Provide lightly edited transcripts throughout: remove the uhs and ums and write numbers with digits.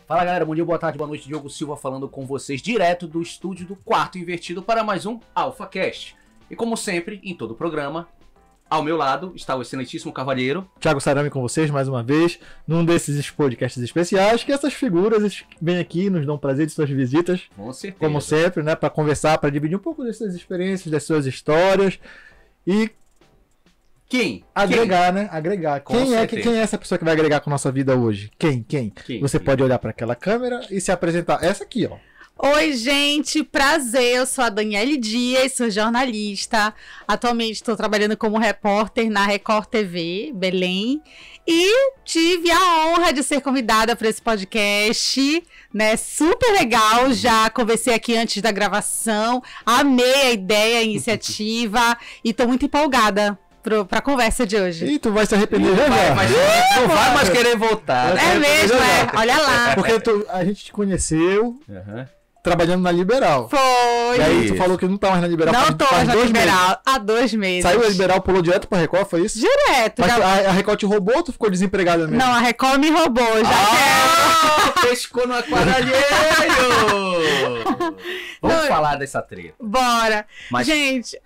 Fala galera, bom dia, boa tarde, boa noite, Diogo Silva falando com vocês direto do estúdio do Quarto Invertido para mais um AlphaCast. E como sempre, em todo o programa, ao meu lado está o excelentíssimo cavalheiro Thiago Sarami com vocês mais uma vez, num desses podcasts especiais, que essas figuras vêm aqui, nos dão prazer de suas visitas. Com certeza. Como sempre, né, para conversar, para dividir um pouco dessas experiências, das suas histórias e... Agregar, né? Agregar. Quem é essa pessoa que vai agregar com a nossa vida hoje? Quem? Você pode olhar para aquela câmera e se apresentar. Essa aqui, ó. Oi, gente, prazer, eu sou a Daniele Dias, sou jornalista, atualmente estou trabalhando como repórter na Record TV, Belém, e tive a honra de ser convidada para esse podcast, né, super legal, já conversei aqui antes da gravação, amei a ideia, a iniciativa, e estou muito empolgada pra conversa de hoje. E tu vai se arrepender já. Não vai mais querer voltar. É mesmo, olha lá. Porque a gente te conheceu... trabalhando na Liberal. Foi. E aí tu falou que não tá mais na Liberal. Não tô mais na Liberal há 2 meses. Saiu a Liberal, pulou direto pra Record, foi isso? Direto. Mas a Record te roubou ou tu ficou desempregada mesmo? Não, a Record me roubou, pescou no aquário alheio! Vamos falar dessa treta. Bora. Mas... Gente,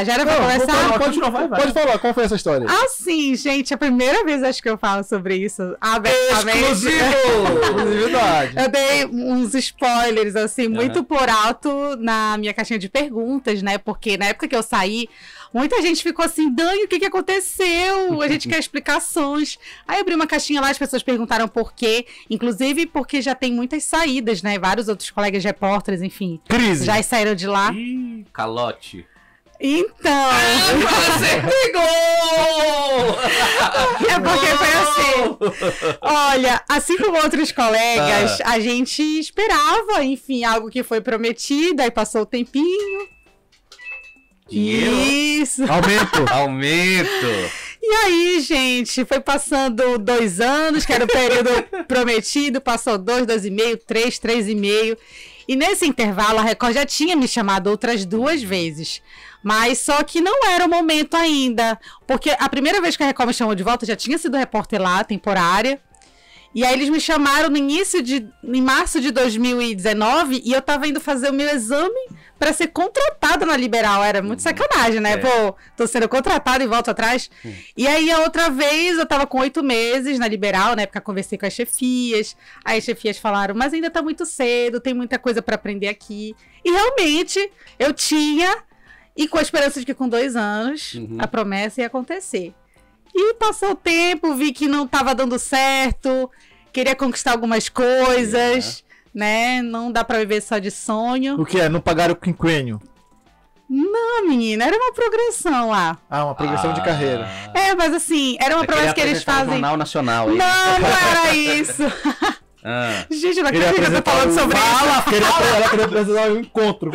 já era pra começar? Pode falar, qual foi essa história? Sim, gente, a primeira vez acho que eu falo sobre isso abertamente. Exclusividade. Eu dei uns spoilers, assim, muito por alto na minha caixinha de perguntas, né? Porque na época que eu saí, muita gente ficou assim, Dani, o que aconteceu? A gente quer explicações. Aí eu abri uma caixinha lá, as pessoas perguntaram por quê. Inclusive porque já tem muitas saídas, né? Vários outros colegas repórteres, enfim. Crise. Já saíram de lá. Ih, calote. Então... Você pegou! É porque foi assim. Olha, assim como outros colegas, a gente esperava, enfim, algo que foi prometido, aí passou o tempinho. Dinheiro? Isso. Aumento. E aí, gente, foi passando 2 anos, que era o período prometido, passou 2, 2,5, 3, 3,5. E nesse intervalo, a Record já tinha me chamado outras 2 vezes. Mas só que não era o momento ainda. Porque a primeira vez que a Record me chamou de volta, já tinha sido repórter lá, temporária. E aí eles me chamaram em março de 2019 e eu tava indo fazer o meu exame para ser contratada na Liberal. Era muito sacanagem, né? Pô, tô sendo contratada e volto atrás. E aí a outra vez eu tava com 8 meses na Liberal, na época conversei com as chefias. Aí as chefias falaram, mas ainda tá muito cedo, tem muita coisa para aprender aqui. E realmente eu tinha, e com a esperança de que com 2 anos a promessa ia acontecer. E passou o tempo, vi que não estava dando certo, queria conquistar algumas coisas, né? Não dá para viver só de sonho. O que é? Não pagaram o quinquênio? Não, menina, era uma progressão lá. Uma progressão de carreira. Mas assim, era uma promessa que eles fazem... Jornal Nacional. Não era isso. Gente, eu não acredito que eu tô falando sobre isso. Ela queria apresentar um encontro.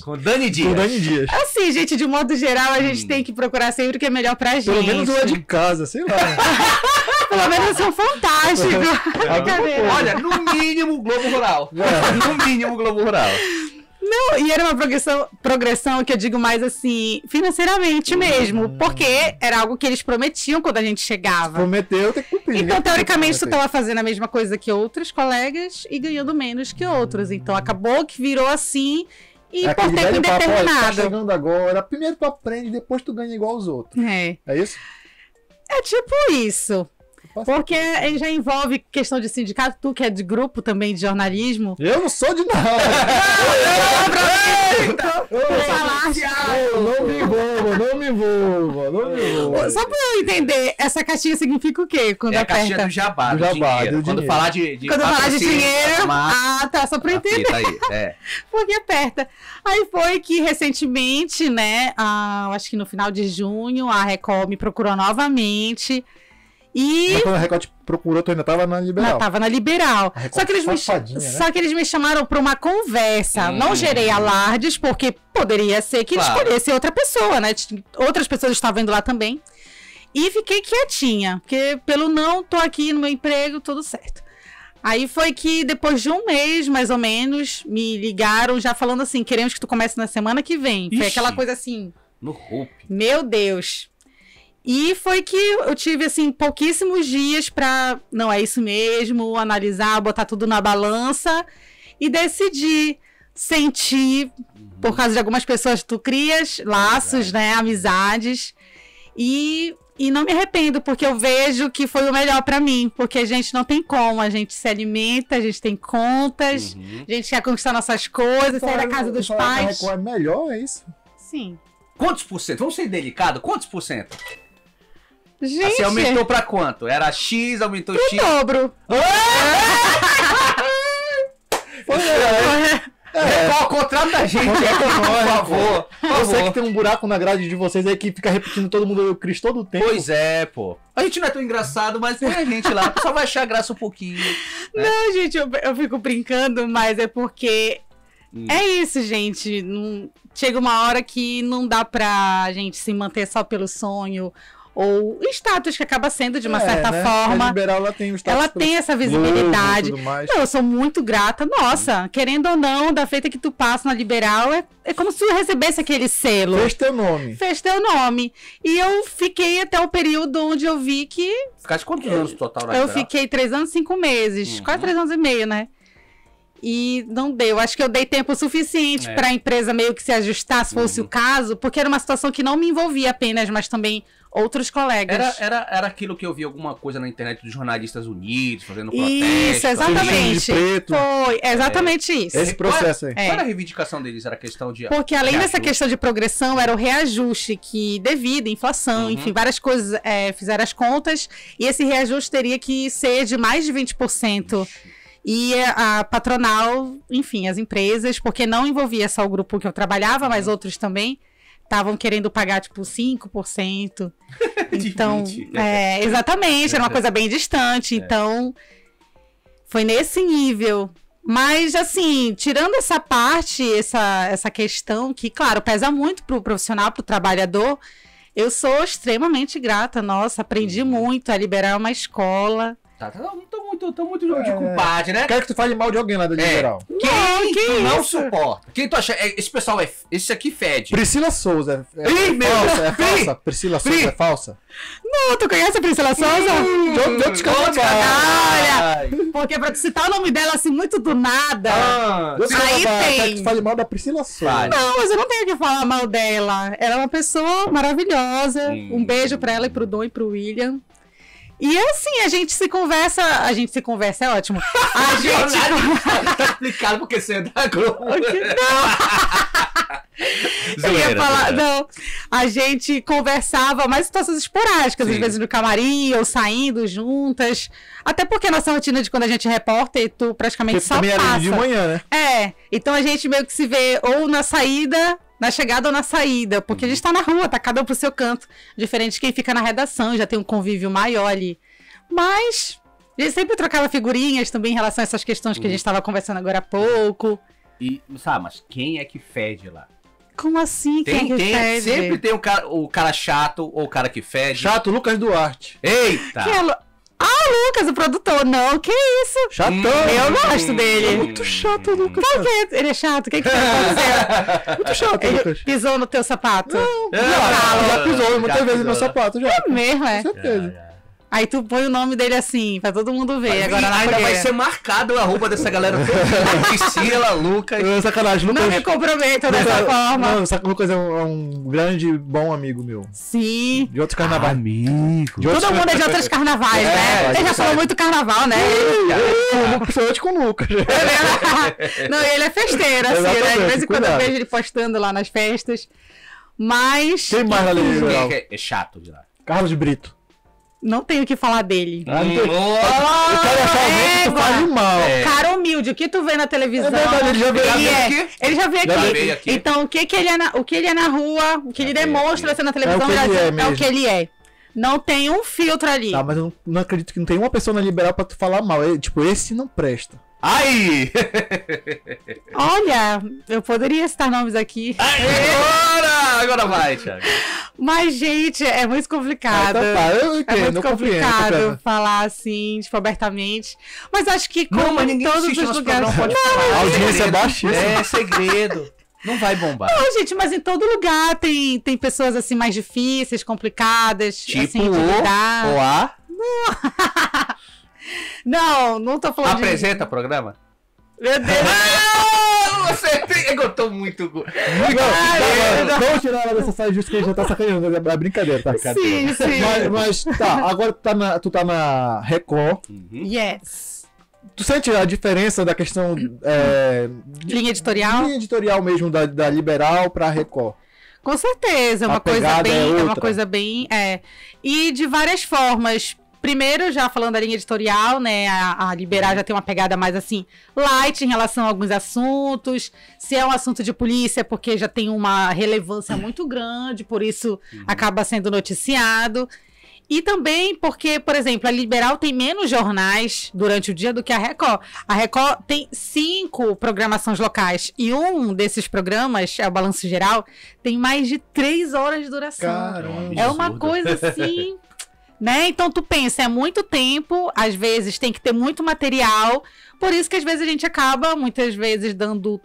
Com Dani Dias. Assim, gente, de modo geral, a gente tem que procurar sempre o que é melhor pra gente. Pelo menos uma de casa, sei lá. Pelo menos são fantásticos. Olha, no mínimo Globo Rural. No mínimo Globo Rural. Não, e era uma progressão que eu digo mais assim, financeiramente mesmo, porque era algo que eles prometiam quando a gente chegava. Prometeu, tem que cumprir. Então, teoricamente, tu estava fazendo a mesma coisa que outros colegas e ganhando menos que outros. Então, acabou que virou assim e por tempo indeterminado. Tá chegando agora, primeiro tu aprende, depois tu ganha igual aos outros. É isso? É tipo isso. Porque já envolve questão de sindicato, tu que é de grupo também de jornalismo. Eu não sou de nada. Não me envolva. Só pra eu entender, essa caixinha significa o quê? Quando aperta? A caixinha do jabá, do dinheiro. Quando falar de quando falar de dinheiro, tá, só pra eu entender. Porque aperta. Aí foi que recentemente, né, acho que no final de junho, a Record me procurou novamente. Mas quando a Record te procurou, tu ainda tava na Liberal. Eu tava na Liberal. Só que eles me chamaram pra uma conversa. Não gerei alardes, porque poderia ser que eles escolhessem outra pessoa, né? Outras pessoas estavam indo lá também. E fiquei quietinha, porque pelo não, tô aqui no meu emprego, tudo certo. Aí foi que depois de 1 mês, mais ou menos, me ligaram já falando assim, queremos que tu comece na semana que vem. Foi aquela coisa assim... No roupe. Meu Deus... E foi que eu tive, assim, pouquíssimos dias pra, não, é isso mesmo, analisar, botar tudo na balança e decidir, sentir, por causa de algumas pessoas tu crias laços, né, amizades, e não me arrependo, porque eu vejo que foi o melhor pra mim, porque a gente não tem como, a gente se alimenta, a gente tem contas, a gente quer conquistar nossas coisas, sair da casa dos pais. É melhor, é isso? Sim. Quantos por cento? Vamos ser delicado, quantos por cento? Gente, Assim, aumentou pra quanto? Era X, aumentou pro X. dobro. Contrato da gente, por favor. Eu sei que tem um buraco na grade de vocês aí que fica repetindo todo mundo, eu Cris todo o tempo. Pois é, pô. A gente não é tão engraçado, mas põe a gente lá. O pessoal vai achar graça um pouquinho. Né? Não, gente, eu fico brincando, mas é porque é isso, gente. Chega uma hora que não dá pra gente se manter só pelo sonho. Ou status, que acaba sendo de uma certa forma. A Liberal, ela tem o status. Ela tem essa visibilidade. Não, eu sou muito grata. Nossa, querendo ou não, da feita que tu passa na Liberal, é como se tu recebesse aquele selo. Fez teu nome. Fez teu nome. E eu fiquei até o período onde eu vi que... Ficaste quantos anos total na Eu Liberal? fiquei 3 anos e 5 meses. Quase 3 anos e meio, né? E não deu. Acho que eu dei tempo suficiente para a empresa meio que se ajustar, se fosse o caso, porque era uma situação que não me envolvia apenas, mas também outros colegas. Era aquilo que eu vi alguma coisa na internet dos jornalistas unidos, fazendo protesto. Isso, exatamente. Foi, exatamente isso. Esse processo aí. Qual era a reivindicação deles? Era a questão de... Porque além dessa questão de progressão, era o reajuste que, devido à inflação, enfim, várias coisas, fizeram as contas, e esse reajuste teria que ser de mais de 20%. E a patronal, enfim, as empresas, porque não envolvia só o grupo que eu trabalhava, mas outros também, estavam querendo pagar, tipo, 5%. Então, exatamente, era uma coisa bem distante. Então, foi nesse nível. Mas, assim, tirando essa parte, essa questão que, claro, pesa muito pro profissional, pro trabalhador, eu sou extremamente grata. Nossa, aprendi muito a liberar uma escola. Tô muito de compadre, né? Quero que tu fale mal de alguém lá da Liberal. Quem tu não suporta? Quem tu acha? Esse pessoal esse aqui fede. Priscila Souza. É falsa? Priscila Souza é falsa? Não, tu conhece a Priscila Souza? De outros canais. Porque pra te citar o nome dela assim, muito do nada. Aí tem. Quero que tu fale mal da Priscila Souza. Não, mas eu não tenho que falar mal dela. Ela é uma pessoa maravilhosa. Um beijo pra ela e pro Dom e pro William. E assim, a gente se conversa é ótimo. A gente... Tá explicado porque você é da Globo. Eu ia falar, não. A gente conversava mais situações esporádicas, às vezes no camarim, ou saindo juntas. Até porque a nossa rotina de quando a gente é repórter, tu praticamente só passa. Era de manhã, né? Então a gente meio que se vê ou na saída... Na chegada ou na saída, porque a gente tá na rua, tá cada um pro seu canto. Diferente de quem fica na redação, já tem um convívio maior ali. Mas a gente sempre trocava figurinhas também em relação a essas questões que a gente tava conversando agora há pouco. E, sabe, mas quem é que fede lá? Como assim? Quem é que fede? Sempre tem o cara chato ou o cara que fede. Chato, Lucas Duarte. Eita! Lucas, o produtor, não, que isso? Chatão. Eu gosto dele. É muito chato, Lucas. Por quê? Ele é chato? O que que aconteceu? Muito chato, Ele Lucas. pisou no teu sapato? Já pisou muitas vezes no meu sapato, já. É mesmo, Com certeza. Aí tu põe o nome dele assim, pra todo mundo ver. Agora ainda vai ser marcado o arroba dessa galera toda. Priscila, Lucas. Sacanagem, Lucas. Não me comprometo dessa forma. Não, sabe que o Lucas é um grande, bom amigo meu. Sim. De outros carnavais. Amigo. Todo mundo é de outros carnavais, né? Ele já falou muito carnaval, né? Principalmente com o Lucas. Não, ele é festeiro, assim, né? De vez em quando eu vejo ele postando lá nas festas. Mas... Quem mais ali? É chato de lá. Carlos Brito. Não tenho o que falar dele. Eu quero achar alguém que tu fale mal. Cara humilde, o que tu vê na televisão. É verdade, ele já veio aqui. Ele já veio aqui. Então, o que ele é na rua, o que ele demonstra ser na televisão, é o que ele é. Não tem um filtro ali. Tá, mas eu não acredito que não tem uma pessoa na Liberal pra tu falar mal. Tipo, esse não presta. Ai! Olha, eu poderia citar nomes aqui. Agora vai, Thiago. Mas, gente, é muito complicado. Eu entendo, é muito complicado falar assim, tipo, abertamente. Mas acho que como ninguém em todos os lugares... A audiência é baixíssima. É segredo. Não vai bombar. Não, gente, mas em todo lugar tem pessoas assim mais difíceis, complicadas. Tipo assim, de lidar. o A. Não tô falando Apresenta programa? Meu Deus. Você eu tô muito... Vamos tirar ela dessa saia justa que a gente já tá sacaneando. É brincadeira, tá? Sim. Mas tá, agora tu tá na Record. Yes. Tu sente a diferença da questão... linha editorial? Linha editorial mesmo, da Liberal pra Record. Com certeza, é uma coisa bem... E de várias formas. Primeiro, já falando da linha editorial, né, a Liberal já tem uma pegada mais assim, light em relação a alguns assuntos. Se é um assunto de polícia, porque já tem uma relevância muito grande, por isso acaba sendo noticiado. E também porque, por exemplo, a Liberal tem menos jornais durante o dia do que a Record. A Record tem 5 programações locais. E um desses programas, é o Balanço Geral, tem mais de 3 horas de duração. Caramba. É uma coisa assim... Né? Então tu pensa, é muito tempo, às vezes tem que ter muito material, por isso que às vezes a gente acaba, muitas vezes, dando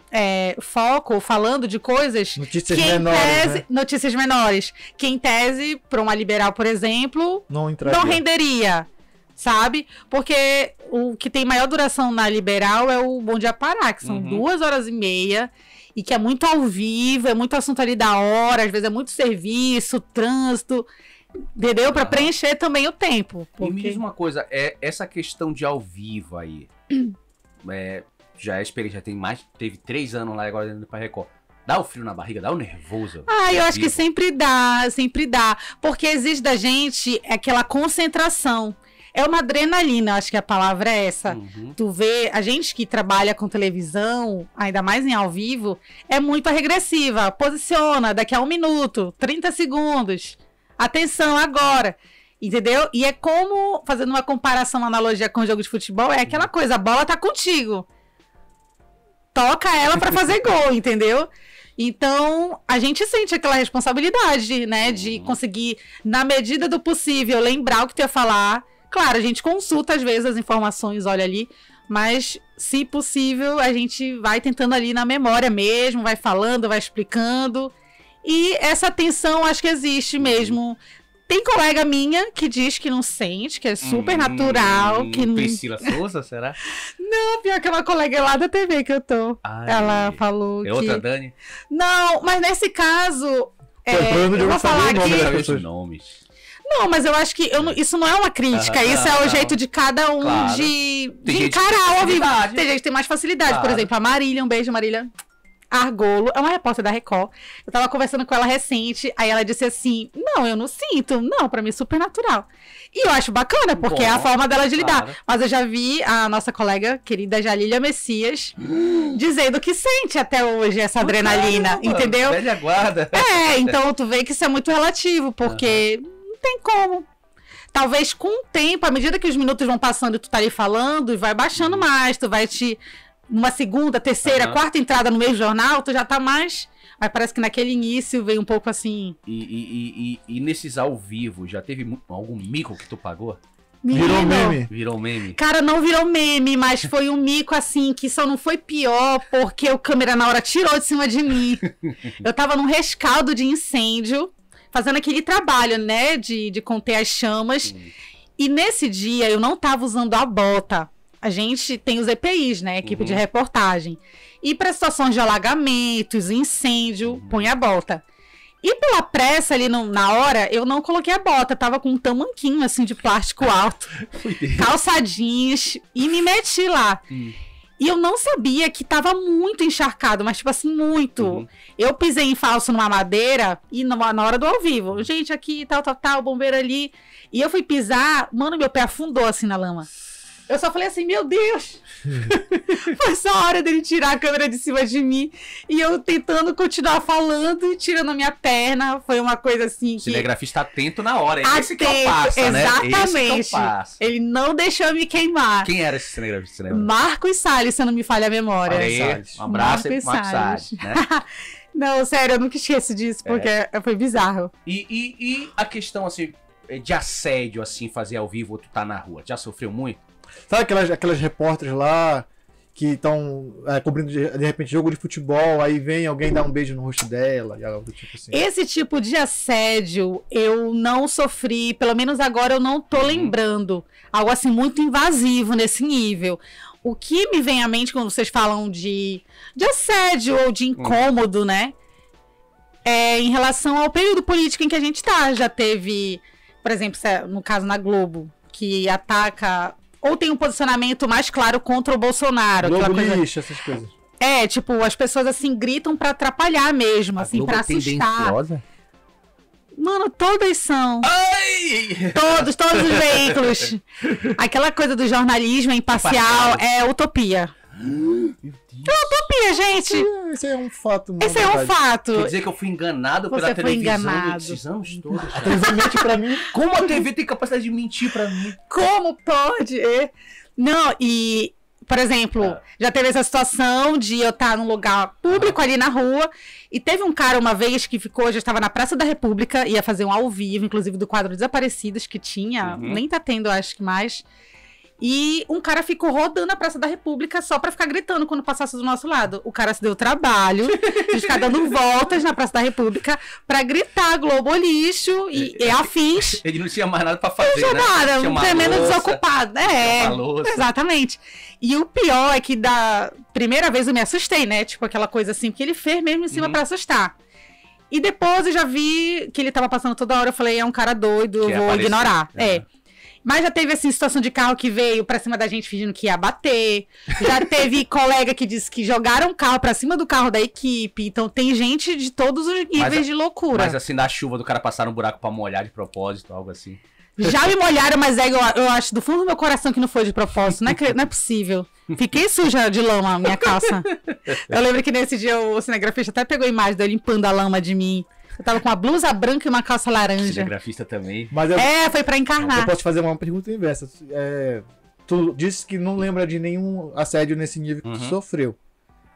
foco, falando de coisas... Notícias menores, né? Notícias menores, que em tese, para uma Liberal, por exemplo, não renderia, sabe? Porque o que tem maior duração na Liberal é o Bom Dia Pará, que são 2h30, e que é muito ao vivo, é muito assunto ali da hora, às vezes é muito serviço, trânsito... Entendeu? Pra preencher também o tempo. Porque... E me diz uma coisa, essa questão de ao vivo aí, já é experiência, teve 3 anos lá e agora indo pra Record. Dá o frio na barriga, dá o nervoso? Eu acho que sempre dá. Porque exige da gente aquela concentração. É uma adrenalina, acho que a palavra é essa. Tu vê, a gente que trabalha com televisão, ainda mais em ao vivo, é muito regressiva. Posiciona, daqui a 1 minuto, 30 segundos... Atenção, agora, entendeu? E é como, fazendo uma comparação, uma analogia com o jogo de futebol, é aquela coisa, a bola tá contigo. Toca ela pra fazer gol, entendeu? Então, a gente sente aquela responsabilidade, né? De conseguir, na medida do possível, lembrar o que tu ia falar. Claro, a gente consulta, às vezes, as informações, olha ali. Mas, se possível, a gente vai tentando ali na memória mesmo, vai falando, vai explicando... E essa tensão acho que existe mesmo. Tem colega minha que diz que não sente, que é super natural. Que Priscila Souza, será? Não, pior que é uma colega lá da TV que eu tô. Ela falou que... outra Dani? Não, mas nesse caso... eu vou falar aqui... Nomes. Não, mas eu acho que isso não é uma crítica. Isso é o jeito de cada um de encarar ao vivo. Tem gente que tem mais facilidade. Por exemplo, a Marília. Um beijo, Marília. Argolo, é uma repórter da Record. Eu tava conversando com ela recente, aí ela disse assim, não, eu não sinto, não, pra mim é super natural. E eu acho bacana, porque é a forma dela de lidar. Claro. Mas eu já vi a nossa colega querida Jalília Messias dizendo que sente até hoje essa adrenalina, caramba, entendeu? Velha guarda. Então tu vê que isso é muito relativo, porque não tem como. Talvez com o tempo, à medida que os minutos vão passando e tu tá ali falando, e vai baixando mais, tu vai uma segunda, terceira, quarta entrada no mesmo jornal, tu já tá mais... Mas parece que naquele início veio um pouco assim... E nesses ao vivo, já teve algum mico que tu pagou? Virou meme. Cara, não virou meme, mas foi um mico assim, que só não foi pior porque o câmera na hora tirou de cima de mim. Eu tava num rescaldo de incêndio, fazendo aquele trabalho, né, de conter as chamas. E nesse dia eu não tava usando a bota. A gente tem os EPIs, né? Equipe de reportagem. E para situações de alagamentos, incêndio, põe a bota. E pela pressa ali na hora, eu não coloquei a bota. Tava com um tamanquinho assim de plástico alto. Calçadinhos. E me meti lá. E eu não sabia que tava muito encharcado, mas tipo assim, muito. Eu pisei em falso numa madeira e na hora do ao vivo. Gente, aqui, tal, bombeiro ali. E eu fui pisar, mano, meu pé afundou assim na lama. Eu só falei assim, meu Deus! Foi só a hora dele tirar a câmera de cima de mim. E eu tentando continuar falando e tirando a minha perna. Foi uma coisa assim que... O cinegrafista atento na hora. Esse que é o passo, exatamente. Né? Esse que é o passo. Ele não deixou eu me queimar. Quem era esse cinegrafista? Marcos Salles, se eu não me falha a memória. Aí, um abraço aí pro Marcos Salles. Né? Não, sério, eu nunca esqueço disso, porque foi bizarro. E a questão, assim, de assédio, assim, fazer ao vivo ou tu tá na rua? Já sofreu muito? Sabe aquelas repórteres lá que estão cobrindo de repente jogo de futebol, aí vem alguém dar um beijo no rosto dela, e algo do tipo assim. Esse tipo de assédio eu não sofri, pelo menos agora eu não tô lembrando. Algo assim muito invasivo nesse nível. O que me vem à mente quando vocês falam de assédio ou de incômodo, né? É em relação ao período político em que a gente tá. Já teve, por exemplo, no caso na Globo, que ataca... Ou tem um posicionamento mais claro contra o Bolsonaro. Globo lixo, essas coisas. Tipo, as pessoas assim gritam pra atrapalhar mesmo, assim, pra assustar. Mano, todas são. Ai! Todos os veículos. Aquela coisa do jornalismo imparcial é utopia. Meu Deus. É utopia, gente. Esse é um fato. Esse é um fato. Quer dizer que eu fui enganado pela televisão esses anos todos. A televisão mente pra mim. Como a TV tem capacidade de mentir pra mim? Como pode? Não, e... Por exemplo, já teve essa situação de eu estar num lugar público ali na rua e teve um cara uma vez que ficou, já estava na Praça da República, ia fazer um ao vivo, inclusive do quadro Desaparecidos que tinha, nem tá tendo, acho que mais. E um cara ficou rodando a Praça da República só pra ficar gritando quando passasse do nosso lado. O cara se deu o trabalho de ficar dando voltas na Praça da República pra gritar Globo lixo e afins. Ele não tinha mais nada pra fazer, não tinha nada, tremendo desocupado. Exatamente. E o pior é que da primeira vez eu me assustei, né? Tipo aquela coisa assim, que ele fez mesmo em cima pra assustar. E depois eu já vi que ele tava passando toda hora, eu falei, é um cara doido, eu vou ignorar. Mas já teve, assim, situação de carro que veio pra cima da gente fingindo que ia bater. Já teve colega que disse que jogaram o carro pra cima do carro da equipe. Então tem gente de todos os níveis de loucura. Mas assim, na chuva do cara passar um buraco pra molhar de propósito, algo assim. Já me molharam, mas eu acho do fundo do meu coração que não foi de propósito. Não é possível. Fiquei suja de lama, minha calça. Eu lembro que nesse dia o cinegrafista até pegou a imagem dele limpando a lama de mim. Eu tava com uma blusa branca e uma calça laranja. Cinegrafista também. Mas foi pra encarnar. Eu posso te fazer uma pergunta inversa. Tu disse que não lembra de nenhum assédio nesse nível que tu sofreu.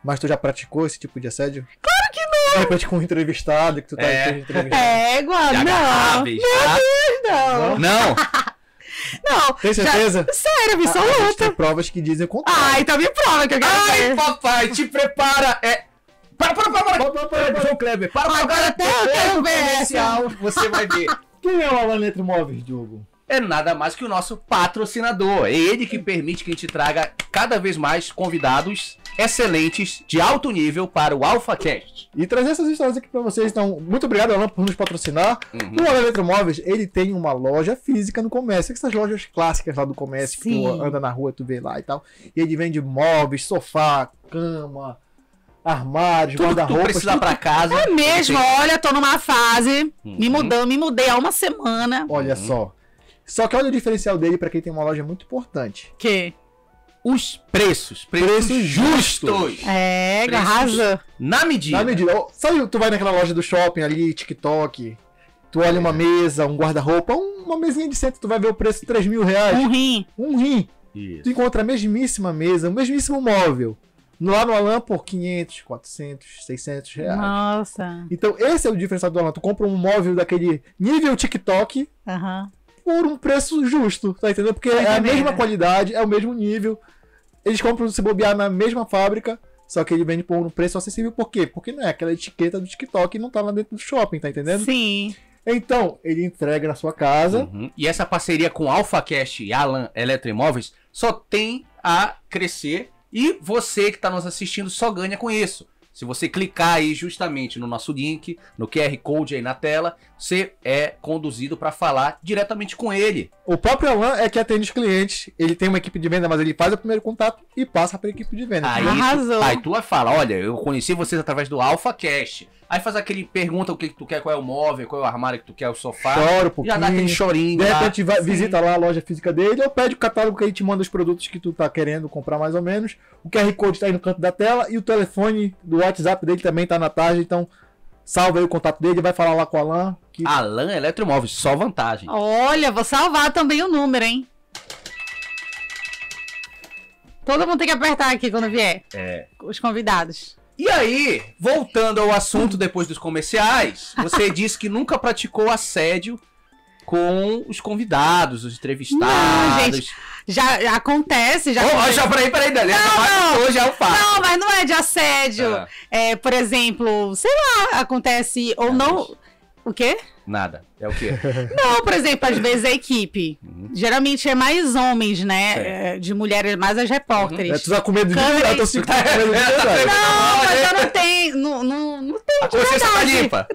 Mas tu já praticou esse tipo de assédio? Claro que não! De repente com um entrevistado, que tu tá entrevistando. Igual, não. Não! Não. Tem certeza? Sério, absoluta. Tem provas que dizem o contrário. Então me prova que eu quero ver. Papai, te prepara! Para, João Kleber, agora até eu quero ver comercial, você vai ver. Quem é o Alan Eletromóveis, Diogo? É nada mais que o nosso patrocinador. É ele que permite que a gente traga cada vez mais convidados excelentes, de alto nível, para o AlphaCast. E trazer essas histórias aqui para vocês. Então, muito obrigado, Alan, por nos patrocinar. O Alan Eletromóveis, ele tem uma loja física no comércio. Essas lojas clássicas lá do comércio, que tu anda na rua, tu vê lá e tal. E ele vende móveis, sofá, cama, armários, guarda-roupas. Precisar pra casa. É mesmo, olha, tô numa fase, me mudei há uma semana. Olha só. Só que olha o diferencial dele pra quem tem uma loja muito importante. Que? Os preços justos. Arrasa. Na medida. Sabe, tu vai naquela loja do shopping ali, TikTok, tu olha uma mesa, um guarda-roupa, uma mesinha de centro, tu vai ver o preço de R$3.000. Um rim. Isso. Tu encontra a mesmíssima mesa, o mesmíssimo móvel. Lá no Alan por 500, 400, 600 reais. Nossa. Então esse é o diferencial do Alan. Tu compra um móvel daquele nível TikTok por um preço justo, tá entendendo? Porque é a mesma qualidade, é o mesmo nível. Eles compram se bobear na mesma fábrica, só que ele vende por um preço acessível. Por quê? Porque não é aquela etiqueta do TikTok e não tá lá dentro do shopping, tá entendendo? Sim. Então, ele entrega na sua casa. E essa parceria com AlphaCast e Alan Eletroimóveis só tem a crescer. E você que está nos assistindo só ganha com isso. Se você clicar aí justamente no nosso link, no QR Code aí na tela, você é conduzido para falar diretamente com ele. O próprio Alan é que atende os clientes. Ele tem uma equipe de venda, mas ele faz o primeiro contato e passa para a equipe de venda. Arrasou. Tu fala, olha, eu conheci vocês através do AlphaCast. Aí faz aquele pergunta o que tu quer, qual é o móvel, qual é o armário que tu quer, o sofá. Chora um pouquinho. Já dá aquele chorinho. De repente visita lá a loja física dele, ou pede o catálogo que ele te manda os produtos que tu tá querendo comprar mais ou menos. O QR Code tá aí no canto da tela e o telefone do WhatsApp dele também tá na tarde, então salva aí o contato dele, vai falar lá com o Alan. Alan Eletroimóveis, só vantagem. Olha, vou salvar também o número, hein? Todo mundo tem que apertar aqui quando vier. Os convidados. E aí, voltando ao assunto depois dos comerciais, você disse que nunca praticou assédio com os convidados, os entrevistados. Não, gente, Já acontece, já acontece. Já, peraí, Dani. Não, já é o fato. Não, mas não é de assédio. Por exemplo, sei lá, acontece ou não... O quê? Nada. É o quê? Não, por exemplo, às vezes a equipe. Geralmente é mais homens, né? De mulheres, mais as repórteres. Tu tá com medo de verdade, eu tô com medo de verdade. Não, mas eu não tenho. Não tenho. A consciência tá limpa.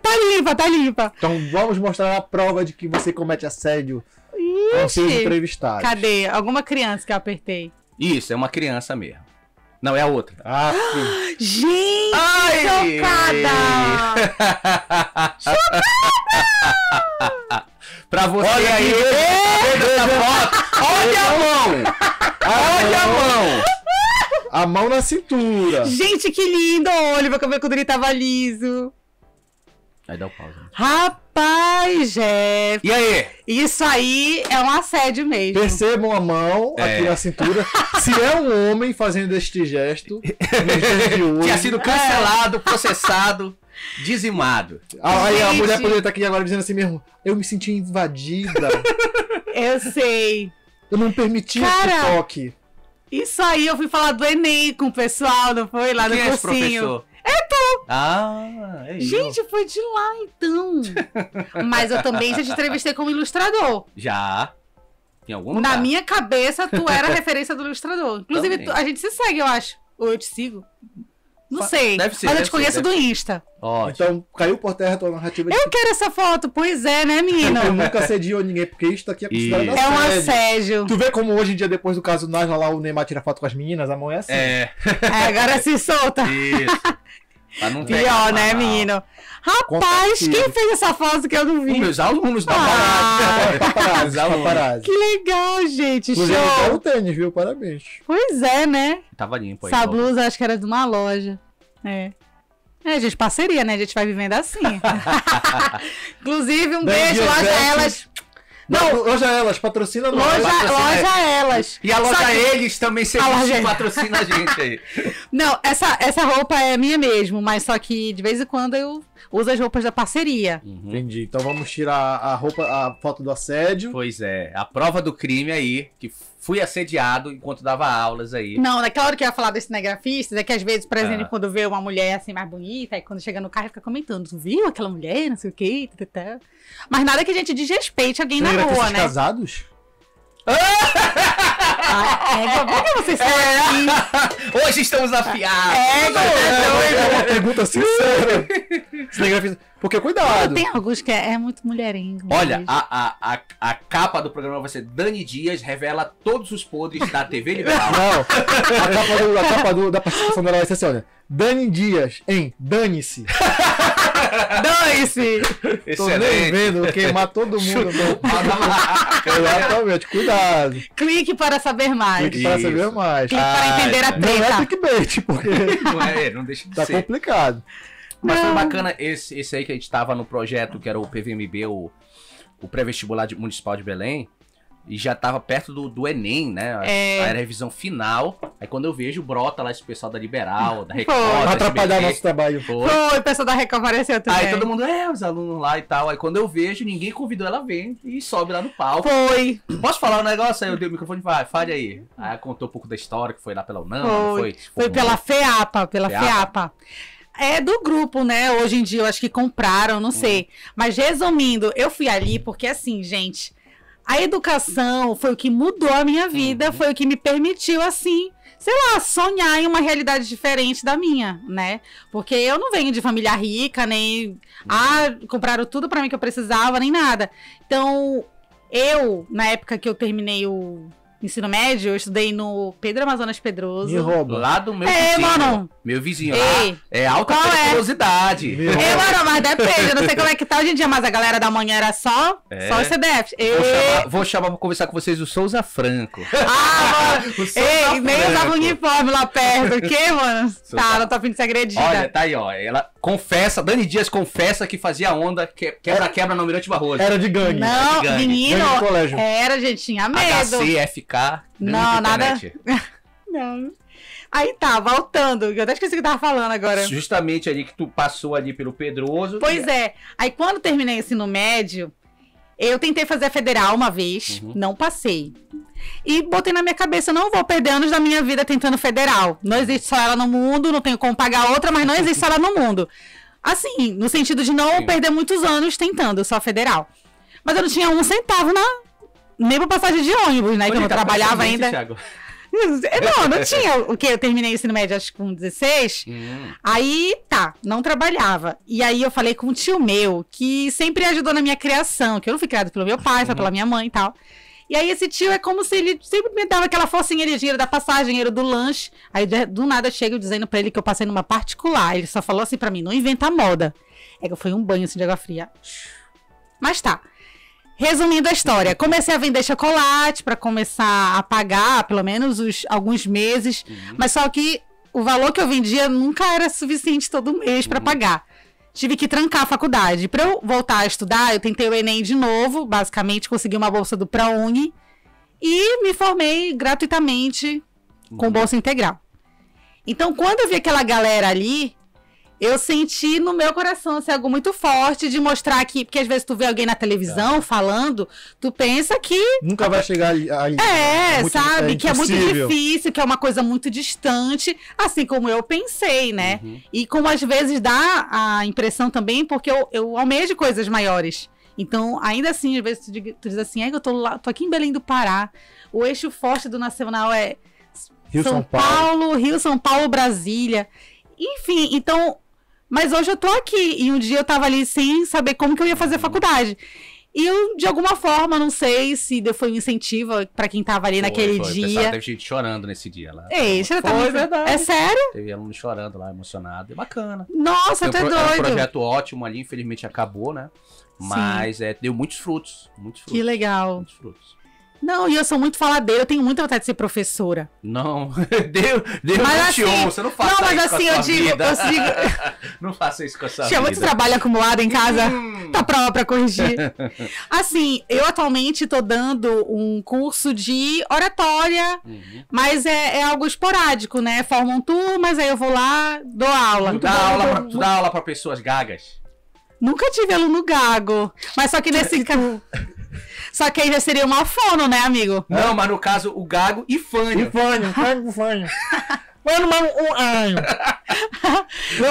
Tá limpa. Então vamos mostrar a prova de que você comete assédio ao seus entrevistados. Cadê? Alguma criança que eu apertei. Isso, é uma criança mesmo. Não, é a outra. Gente, chocada! Pra você aí, essa foto, olha a mão! Olha a mão! A mão na cintura. Gente, que lindo! Olha, meu cabelo quando ele tava liso. Aí dá o pause. Rapaz, Jeff. E aí? Isso aí é um assédio mesmo. Percebam a mão aqui na cintura. Se é um homem fazendo este gesto, nos dias de hoje, tinha sido cancelado, processado, dizimado. Aí a mulher poderia estar aqui agora dizendo assim mesmo: eu me senti invadida. Eu sei. Eu não permiti esse toque. Isso aí, eu fui falar do Enem com o pessoal, não foi? Lá no cursinho. Professor? É tu! É isso. Gente, foi de lá então. Mas eu também já te entrevistei como ilustrador. Já. Em algum lugar. Na minha cabeça, tu era a referência do ilustrador. Inclusive, a gente se segue, eu acho. Ou eu te sigo. Não sei. Deve ser, mas eu te conheço do Insta. Ótimo. Então, caiu por terra a tua narrativa. Eu quero essa foto. Pois é, né, menino? Eu nunca assediou ninguém, porque isso aqui é considerado assédio. É um assédio. Tu vê como hoje em dia, depois do caso Nájila lá, o Neymar tira foto com as meninas, a mão é assim. Agora se solta. Isso. Pra não pior, né, menino? Rapaz, quem fez essa foto que eu não vi? Os meus alunos da paparazzi. Que legal, gente. Inclusive, show. o tênis, viu? Parabéns. Pois é, né? Tava limpo aí. Essa blusa acho que era de uma loja. Gente, parceria, né? A gente vai vivendo assim. Inclusive, um beijo, Loja Elas. Não, Loja Elas, patrocina nós. Loja Elas. E a Loja Eles também sempre patrocina a gente aí. Não, essa roupa é minha mesmo, mas só que de vez em quando eu uso as roupas da parceria. Entendi. Então vamos tirar a foto do assédio. Pois é, a prova do crime aí, que fui assediado enquanto dava aulas aí. Não, naquela hora que eu ia falar dos cinegrafistas, é que às vezes, por exemplo, quando vê uma mulher assim mais bonita, aí quando chega no carro fica comentando, tu viu aquela mulher, não sei o quê, mas nada que a gente desrespeite alguém na rua, né? Casados? Por que vocês são assim? Hoje estamos afiados. É uma pergunta sincera. Porque cuidado. Tem alguns que é muito mulherengo. Olha, a capa do programa vai ser Dani Dias revela todos os podres da TV Liberal. Não, a capa da participação dela vai ser assim, olha. Dani Dias em Dane-se. Dane-se. Tô nem vendo, vou queimar todo mundo. Exatamente, cuidado. Clique para saber mais. Clique para saber mais. Clique para entender a treta. Não é clickbait, porque não deixa de tá ser. Complicado. Mas foi bacana esse aí que a gente tava no projeto, que era o PVMB, o pré-vestibular municipal de Belém. E já tava perto do Enem, né? Era a revisão final. Aí quando eu vejo, brota lá esse pessoal da Liberal, da Record. Pra atrapalhar nosso trabalho. Foi, o pessoal da Record apareceu também. Aí todo mundo, os alunos lá e tal. Aí quando eu vejo, ninguém convidou ela a vir e sobe lá no palco. Foi. Posso falar um negócio? Aí eu dei o microfone e fale aí. Aí ela contou um pouco da história, que foi lá pela UNAM, foi pela FEAPA, FEAPA. É do grupo, né? Hoje em dia eu acho que compraram, não sei. Mas resumindo, eu fui ali porque assim, gente, a educação foi o que mudou a minha vida, foi o que me permitiu, assim, sei lá, sonhar em uma realidade diferente da minha, né? Porque eu não venho de família rica, nem compraram tudo pra mim que eu precisava, nem nada. Então, na época que eu terminei o ensino médio, eu estudei no Pedro Amazonas Pedroso. Me rouba. Lá do meu vizinho. Mano. Meu vizinho lá é alta periculosidade. Mano, mas depende. Eu não sei como é que tá hoje em dia, mas a galera da manhã era só os CDFs. Vou chamar pra conversar com vocês o Souza Franco. Mano. Nem usava uniforme lá perto. O quê, mano? Tá, não tô afim de ser agredida. Olha, tá aí, ó. Ela confessa, Dani Dias confessa que fazia onda, quebra-quebra no Almirante Barroso. Era de gangue. Não, de gangue. menino. Gangue de colégio. Era, gente, tinha medo. HCFK. Não, nada. Não. Aí tá, voltando. Eu até esqueci o que eu tava falando agora. Justamente ali que tu passou ali pelo Pedroso. Pois é. Aí quando terminei o ensino médio, eu tentei fazer a federal uma vez, não passei. E botei na minha cabeça, não vou perder anos da minha vida tentando federal. Não existe só ela no mundo, não tenho como pagar outra, mas não existe só ela no mundo. Assim, no sentido de não perder muitos anos tentando só federal. Mas eu não tinha um centavo nem pra passagem de ônibus, né? Que eu não trabalhava ainda. Não tinha. O que? Eu terminei o ensino médio, acho que com 16. Aí, não trabalhava. E aí eu falei com um tio meu, que sempre ajudou na minha criação, que eu não fui criado pelo meu pai, só pela minha mãe e tal. E aí esse tio é como se ele sempre me dava aquela forcinha de dinheiro da passagem, dinheiro do lanche. Aí do nada eu chego dizendo pra ele que eu passei numa particular. Ele só falou assim pra mim, não inventa moda. É que eu fui um banho assim de água fria. Mas tá. Resumindo a história, comecei a vender chocolate para começar a pagar, pelo menos alguns meses, mas só que o valor que eu vendia nunca era suficiente todo mês para pagar. Tive que trancar a faculdade. Para eu voltar a estudar, eu tentei o Enem de novo, basicamente consegui uma bolsa do ProUni e me formei gratuitamente com bolsa integral. Então, quando eu vi aquela galera ali, eu senti no meu coração assim, algo muito forte de mostrar que... Porque às vezes tu vê alguém na televisão falando, tu pensa que... Nunca vai chegar ali. Sabe? Que é muito difícil, que é uma coisa muito distante. Assim como eu pensei, né? E como às vezes dá a impressão também, porque eu almejo coisas maiores. Então, ainda assim, às vezes tu diz assim, eu tô aqui em Belém do Pará. O eixo forte do Nacional é São Paulo, Rio, São Paulo, Brasília. Enfim, então... Mas hoje eu tô aqui, e um dia eu tava ali sem saber como que eu ia fazer faculdade. E eu, de alguma forma, não sei se foi um incentivo pra quem tava ali naquele dia. Pessoal, teve gente chorando nesse dia lá. Foi verdade. É sério? Teve aluno chorando lá, emocionado. É bacana. Nossa, até doido. É um projeto ótimo ali, infelizmente acabou, né? Mas deu muitos frutos. Que legal. Muitos frutos. Não, e eu sou muito faladeira, eu tenho muita vontade de ser professora. Não, Deus mas assim, você não faça isso mas assim, com a sua vida. Eu digo... Não faça isso com a sua vida. Tinha muito trabalho acumulado em casa, tá prova pra corrigir. Assim, eu atualmente tô dando um curso de oratória, mas é algo esporádico, né? Formam turmas, aí eu vou lá, dou aula. Tu dá aula pra pessoas gagas? Nunca tive aluno gago, mas só que nesse caso... Só que aí já seria uma fono, né, amigo? Não, mas no caso, o gago e fânio. Fânio. Mano, um anho.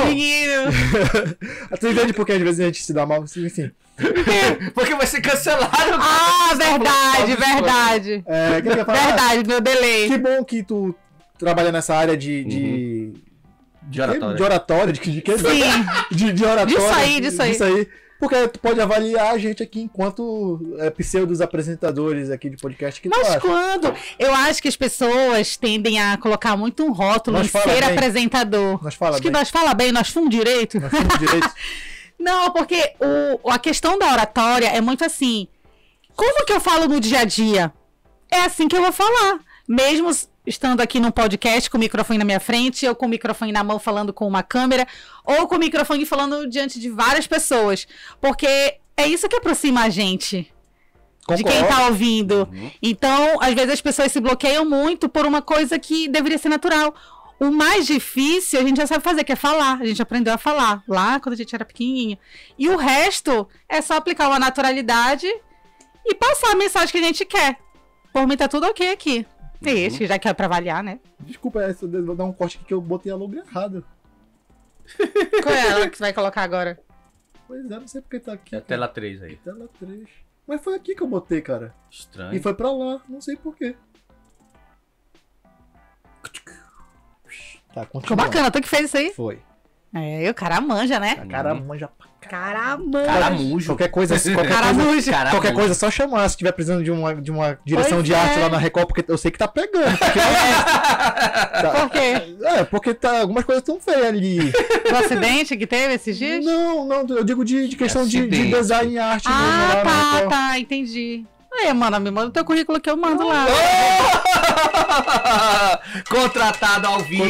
Menino. Tu entende porque às vezes a gente se dá mal, enfim. Porque vai ser cancelado. Verdade. Que eu ia falar? Verdade, meu delay. Que bom que tu trabalha nessa área de oratória. De oratória, Sim. De oratória. Disso aí. Porque tu pode avaliar a gente aqui enquanto pseudos apresentadores aqui de podcast. Mas quando? Eu acho que as pessoas tendem a colocar muito um rótulo em ser apresentador. Nós fala bem, nós fomos direito. Não, porque a questão da oratória é muito assim. Como que eu falo no dia a dia? É assim que eu vou falar. Mesmo estando aqui num podcast com o microfone na minha frente, ou com o microfone na mão falando com uma câmera, ou com o microfone falando diante de várias pessoas. Porque é isso que aproxima a gente. Concordo. De quem tá ouvindo. Então, às vezes as pessoas se bloqueiam muito por uma coisa que deveria ser natural. O mais difícil a gente já sabe fazer, que é falar. A gente aprendeu a falar lá quando a gente era pequenininho. E o resto é só aplicar uma naturalidade e passar a mensagem que a gente quer. Por mim tá tudo ok aqui. Isso, já que é pra avaliar, né? Desculpa, vou dar um corte aqui que eu botei a logo errado. Qual é ela que você vai colocar agora? Pois é, não sei porque tá aqui. É a tela 3 aí. Tela 3. Mas foi aqui que eu botei, cara. Estranho. E foi pra lá, não sei porquê. Tá, ficou bacana, tu que fez isso aí? Foi. O cara manja, né? Cara manja pra Caramujo. Qualquer coisa é só chamar. Se tiver precisando de uma direção de arte lá na Record, porque eu sei que tá pegando. Por quê? Porque algumas coisas tão feias ali. Do acidente que teve esses dias? Não, eu digo de questão de design e arte. Tá, entendi. Aí, mano, me manda o teu currículo que eu mando lá. Contratado ao vivo.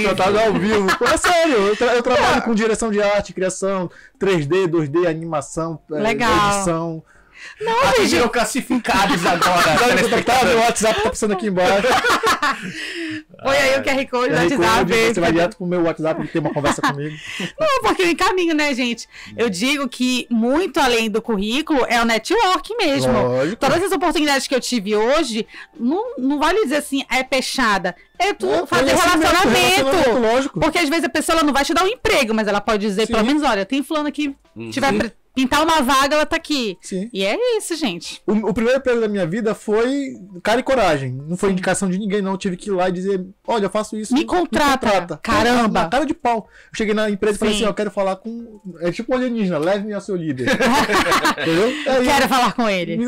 É sério, eu trabalho com direção de arte, criação, 3D, 2D, animação, legal. Edição. Não, aqui virou classificados agora. Meu WhatsApp tá passando aqui embaixo. Põe aí o QR Code do WhatsApp. Você vai direto pro meu WhatsApp e ter uma conversa comigo. Não, porque eu encaminho, né, gente? Eu digo que muito além do currículo é o network mesmo. Lógico. Todas as oportunidades que eu tive hoje, não vale dizer assim, é fechada. É tu fazer relacionamento. Lógico. Porque às vezes a pessoa ela não vai te dar um emprego, mas ela pode dizer, pelo menos, olha, tem fulano aqui, tiver pintar uma vaga, ela tá aqui. Sim. E é isso, gente. O primeiro emprego da minha vida foi cara e coragem. Não foi indicação de ninguém, não. Eu tive que ir lá e dizer, olha, eu faço isso. Me contrata. Caramba. Na cara de pau. Eu cheguei na empresa e falei assim, eu quero falar com... É tipo um alienígena, leve-me ao seu líder. Entendeu? Aí, quero falar com ele.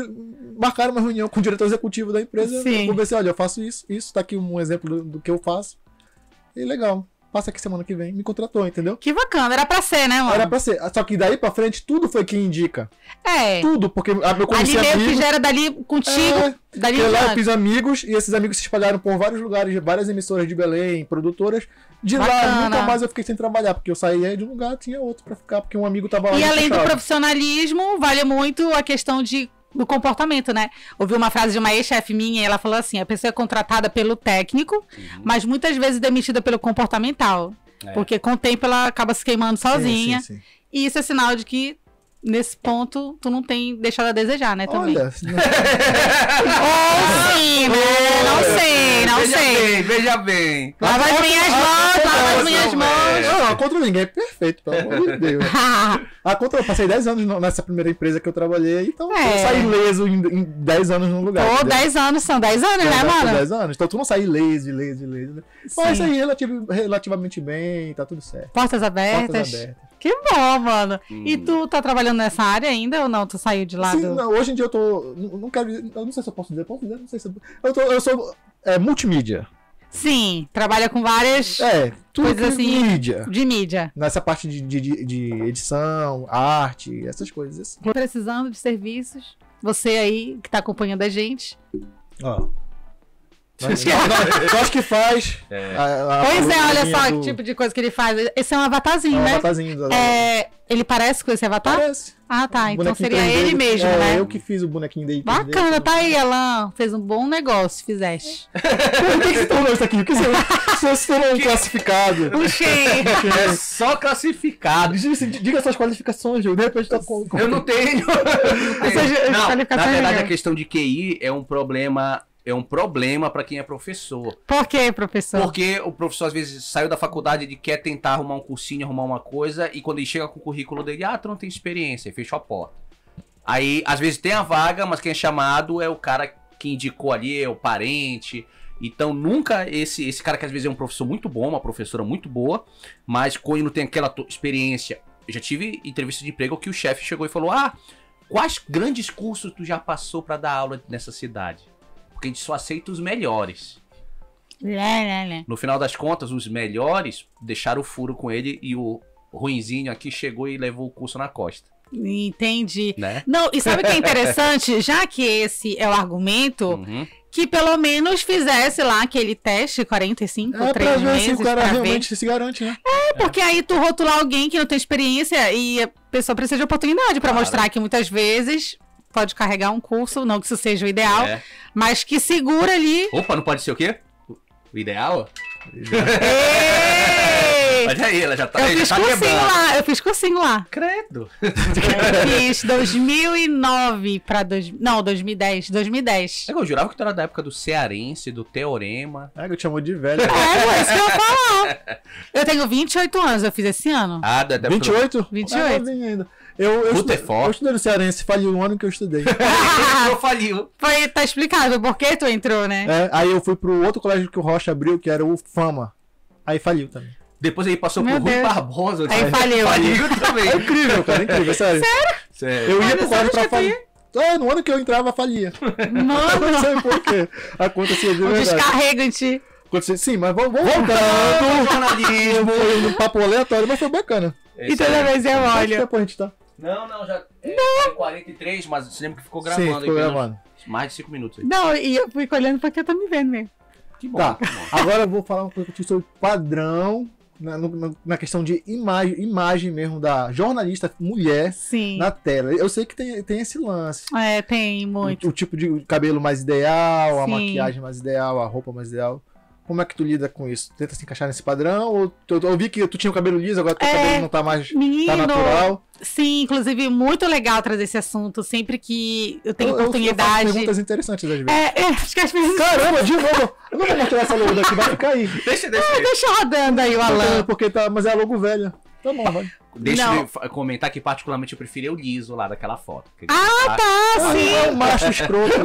Marcaram uma reunião com o diretor executivo da empresa. Sim. Conversei, olha, eu faço isso, tá aqui um exemplo do que eu faço. E legal. Passa aqui semana que vem, me contratou, entendeu? Que bacana, era pra ser, né, mano? Era pra ser. Só que daí pra frente, tudo foi quem indica. É. Tudo, porque eu conheci ali amigos. Mesmo que já era dali contigo, dali eu lá eu fiz amigos, e esses amigos se espalharam por vários lugares, várias emissoras de Belém, produtoras. De lá, nunca mais eu fiquei sem trabalhar, porque eu saía de um lugar, tinha outro pra ficar, porque um amigo tava lá. E além do profissionalismo, vale muito a questão do comportamento, né? Ouvi uma frase de uma ex-chefe minha e ela falou assim, a pessoa é contratada pelo técnico, mas muitas vezes demitida pelo comportamental. Porque com o tempo ela acaba se queimando sozinha. Sim. E isso é sinal de que, nesse ponto, tu não tem deixado a desejar, né? Também. Olha, Ou sim, né? Não sei. Veja bem. Lava as minhas mãos. Não, contra ninguém é perfeito, pelo amor de Deus. Eu passei 10 anos nessa primeira empresa que eu trabalhei, então eu saí ileso em 10 anos no lugar. Pô, 10 anos, são 10 anos, né, mano? 10 anos, então tu não sai ileso. Mas aí relativamente bem, tá tudo certo. Portas abertas. Que bom, mano. E tu tá trabalhando nessa área ainda ou não? Tu saiu de lá? Sim, não, hoje em dia eu tô... Não quero... Eu não sei se eu posso dizer. Posso dizer? Não sei se eu sou multimídia. Sim, trabalha com várias tudo coisas assim mídia. De mídia. Nessa parte de edição, arte, essas coisas assim. Precisando de serviços. Você aí que tá acompanhando a gente. Ó. Só acho que faz. Pois é, olha só que tipo de coisa que ele faz. Esse é um avatarzinho, né? Avatarzinho. Ele parece com esse avatar? Parece. Ah, tá. Então seria ele mesmo, né? Eu que fiz o bonequinho dele. Bacana, tá aí, Alan. Fez um bom negócio, fizeste. Por que você tornou isso aqui? Por que você tornou um classificado? Puxei. É só classificado. Diga suas qualificações, Gil. De repente tá com... Eu não tenho. Na verdade, a questão de QI é um problema para quem é professor. Por que, professor? Porque o professor às vezes saiu da faculdade e quer tentar arrumar um cursinho, arrumar uma coisa, e quando ele chega com o currículo dele, tu não tem experiência, e fechou a porta. Aí, às vezes tem a vaga, mas quem é chamado é o cara que indicou ali, é o parente. Então, nunca esse cara que às vezes é um professor muito bom, uma professora muito boa, mas quando não tem aquela experiência... Eu já tive entrevista de emprego que o chefe chegou e falou, quais grandes cursos tu já passou para dar aula nessa cidade? Porque a gente só aceita os melhores. No final das contas, os melhores deixaram o furo com ele e o ruinzinho aqui chegou e levou o curso na costa. Entendi. Né? Não, e sabe o que é interessante? Já que esse é o argumento, que pelo menos fizesse lá aquele teste 45, 3 pra ver meses. Se o cara pra realmente ver. Se garante, né? Porque aí tu rotular alguém que não tem experiência e a pessoa precisa de oportunidade pra mostrar que muitas vezes pode carregar um curso, não que isso seja o ideal, mas que segura ali. Opa, não pode ser o quê? O ideal? Mas aí, ela já tá eu fiz cursinho lá. Credo. Eu fiz 2009 pra 2010. Eu jurava que tu era da época do cearense, do teorema. Eu te chamo de velho. Isso que eu ia falar. Eu tenho 28 anos, eu fiz esse ano. Da 28? 28. Ainda. Eu estudei no cearense, falhei um ano que eu estudei. Eu faliu. Tá explicado por que tu entrou, né? Aí eu fui pro outro colégio que o Rocha abriu, que era o Fama. Aí faliu também. Depois ele passou por Rui Barbosa. Aí faliu. Faliu também. É incrível, cara, incrível, sério. Sério? Eu ia pro colégio pra falir. No ano que eu entrava, falia. Mano. Não sei por quê. Acontecia de verdade. Descarrego em ti. Sim, mas vamos voltando. Jornalismo. Foi um papo aleatório, mas foi bacana. E toda vez eu olho. Depois a gente tá. Não, já é 43, mas você lembra que ficou gravando. Sim, ficou gravando. Mais de 5 minutos aí. Não, e eu fico olhando porque eu tô me vendo mesmo. Que bom. Tá, que bom. agora eu vou falar um pouco sobre padrão na questão de imagem mesmo da jornalista mulher na tela. Eu sei que tem esse lance. Tem muito. O tipo de cabelo mais ideal, a maquiagem mais ideal, a roupa mais ideal. Como é que tu lida com isso? Tenta se encaixar nesse padrão? Ou eu vi que tu tinha o cabelo liso, agora teu cabelo não tá mais tá natural? Sim, inclusive, muito legal trazer esse assunto. Sempre que eu tenho oportunidade. Eu faço perguntas interessantes às vezes. Acho que às vezes... Caramba, de novo! Eu não vou mostrar essa logo daqui, vai ficar aí. Deixa rodando aí o Alan. Porque mas é a logo velha. Tá bom, vai. Deixa eu comentar que particularmente eu preferia o liso lá daquela foto. Sim! É um macho escroto.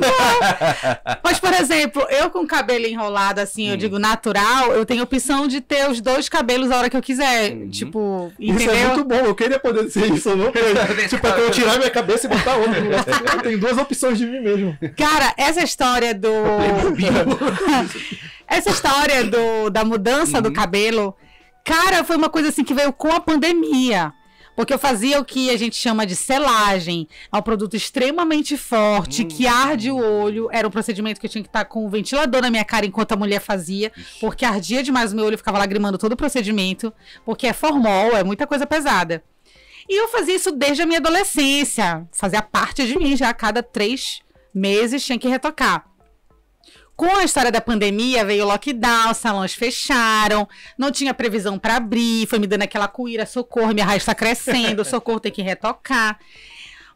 Mas, por exemplo, eu com o cabelo enrolado, assim, eu digo natural, eu tenho a opção de ter os dois cabelos a hora que eu quiser. Tipo, entendeu? Isso é muito bom, eu queria poder ser isso, não? Tipo, eu tirar minha cabeça e botar outra. Eu tenho duas opções de mim mesmo. Cara, essa história da mudança do cabelo... Cara, foi uma coisa assim que veio com a pandemia. Porque eu fazia o que a gente chama de selagem. É um produto extremamente forte, que arde o olho. Era um procedimento que eu tinha que estar com o ventilador na minha cara enquanto a mulher fazia. Porque ardia demais o meu olho, eu ficava lagrimando todo o procedimento. Porque é formol, é muita coisa pesada. E eu fazia isso desde a minha adolescência. Fazia parte de mim já. A cada 3 meses tinha que retocar. Com a história da pandemia, veio o lockdown, salões fecharam, não tinha previsão para abrir, foi me dando aquela coíra, socorro, minha raiz está crescendo, socorro, tem que retocar.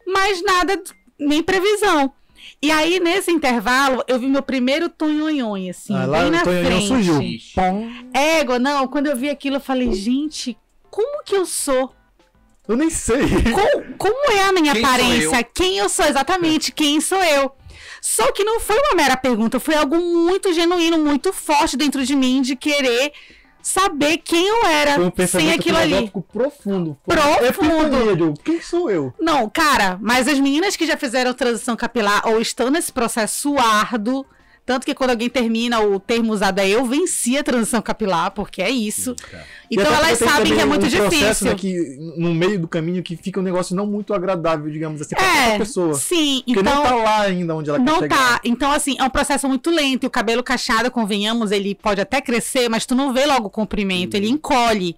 Mas nada, nem previsão. E aí, nesse intervalo, eu vi meu primeiro tonhonhon, assim, bem na frente. Surgiu. Não, quando eu vi aquilo, eu falei, gente, como que eu sou? Eu nem sei. Como é a minha aparência? Quem eu sou? Exatamente, quem sou eu? Só que não foi uma mera pergunta, foi algo muito genuíno, muito forte dentro de mim, de querer saber quem eu era sem aquilo ali. Profundo. Profundo. Quem sou eu? Não, cara, mas as meninas que já fizeram transição capilar ou estão nesse processo árduo, tanto que quando alguém termina, o termo usado é eu venci a transição capilar, porque é isso. Então elas sabem que é muito difícil. Aqui, no meio do caminho que fica um negócio não muito agradável, digamos assim, para qualquer pessoa. Sim, porque não tá lá ainda onde ela quer chegar. Não tá. Então, assim, é um processo muito lento. E o cabelo cacheado, convenhamos, ele pode até crescer, mas tu não vê logo o comprimento, ele encolhe.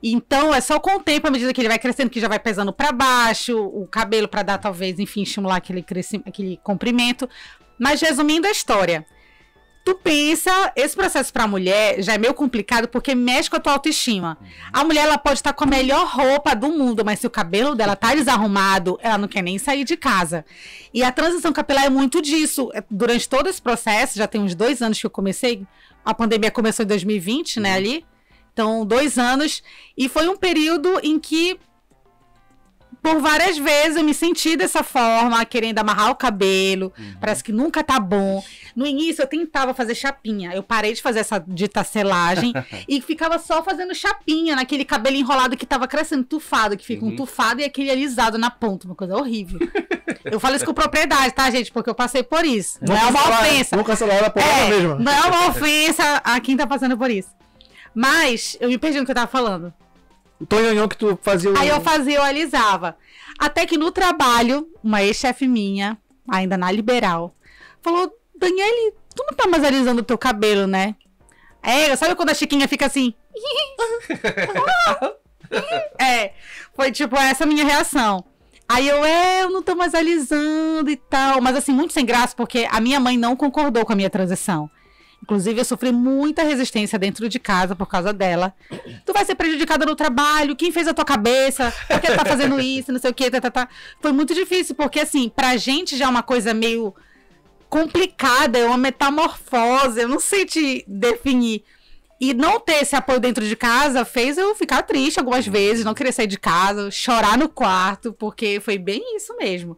Então, é só com o tempo, à medida que ele vai crescendo, que já vai pesando para baixo, o cabelo para dar, talvez, enfim, estimular aquele comprimento. Mas resumindo a história, tu pensa, esse processo pra mulher já é meio complicado porque mexe com a tua autoestima. A mulher, ela pode estar com a melhor roupa do mundo, mas se o cabelo dela tá desarrumado, ela não quer nem sair de casa. E a transição capilar é muito disso. Durante todo esse processo, já tem uns 2 anos que eu comecei, a pandemia começou em 2020, né, ali. Então, 2 anos, e foi um período em que por várias vezes eu me senti dessa forma, querendo amarrar o cabelo, parece que nunca tá bom. No início eu tentava fazer chapinha, eu parei de fazer essa dita selagem e ficava só fazendo chapinha naquele cabelo enrolado que tava crescendo, tufado, que fica um tufado e aquele alisado na ponta, uma coisa horrível. Eu falo isso com propriedade, tá, gente? Porque eu passei por isso. Não é uma ofensa. Vou cancelar ela por ela mesma. Não é uma ofensa a quem tá passando por isso. Mas eu me perdi no que eu tava falando. O tonhonhon que tu fazia... Aí eu fazia, eu alisava. Até que no trabalho, uma ex-chefe minha, ainda na Liberal, falou, Daniele, tu não tá mais alisando o teu cabelo, né? Sabe quando a Chiquinha fica assim? Foi tipo essa minha reação. Aí eu não tô mais alisando e tal. Mas assim, muito sem graça, porque a minha mãe não concordou com a minha transição. Inclusive, eu sofri muita resistência dentro de casa por causa dela. Tu vai ser prejudicada no trabalho, quem fez a tua cabeça, por que tá fazendo isso, não sei o que, Foi muito difícil, porque assim, pra gente já é uma coisa meio complicada, é uma metamorfose, eu não sei te definir. E não ter esse apoio dentro de casa fez eu ficar triste algumas vezes, não querer sair de casa, chorar no quarto, porque foi bem isso mesmo.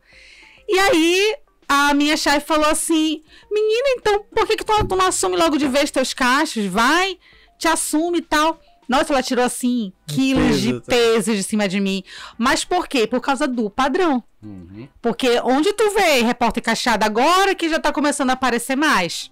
E aí... a minha chefe falou assim, menina, então por que tu não assume logo de vez teus cachos? Vai, te assume e tal. Nossa, ela tirou assim, quilos de peso de cima de mim. Mas por quê? Por causa do padrão. Porque onde tu vê repórter cacheado agora que já tá começando a aparecer mais.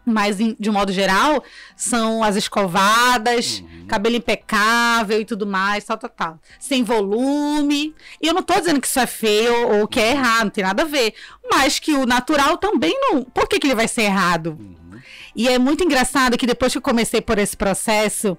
Mas, de um modo geral, são as escovadas, cabelo impecável e tudo mais, tal. Sem volume. E eu não tô dizendo que isso é feio ou que é errado, não tem nada a ver. Mas que o natural também não... Por que ele vai ser errado? E é muito engraçado que depois que eu comecei por esse processo,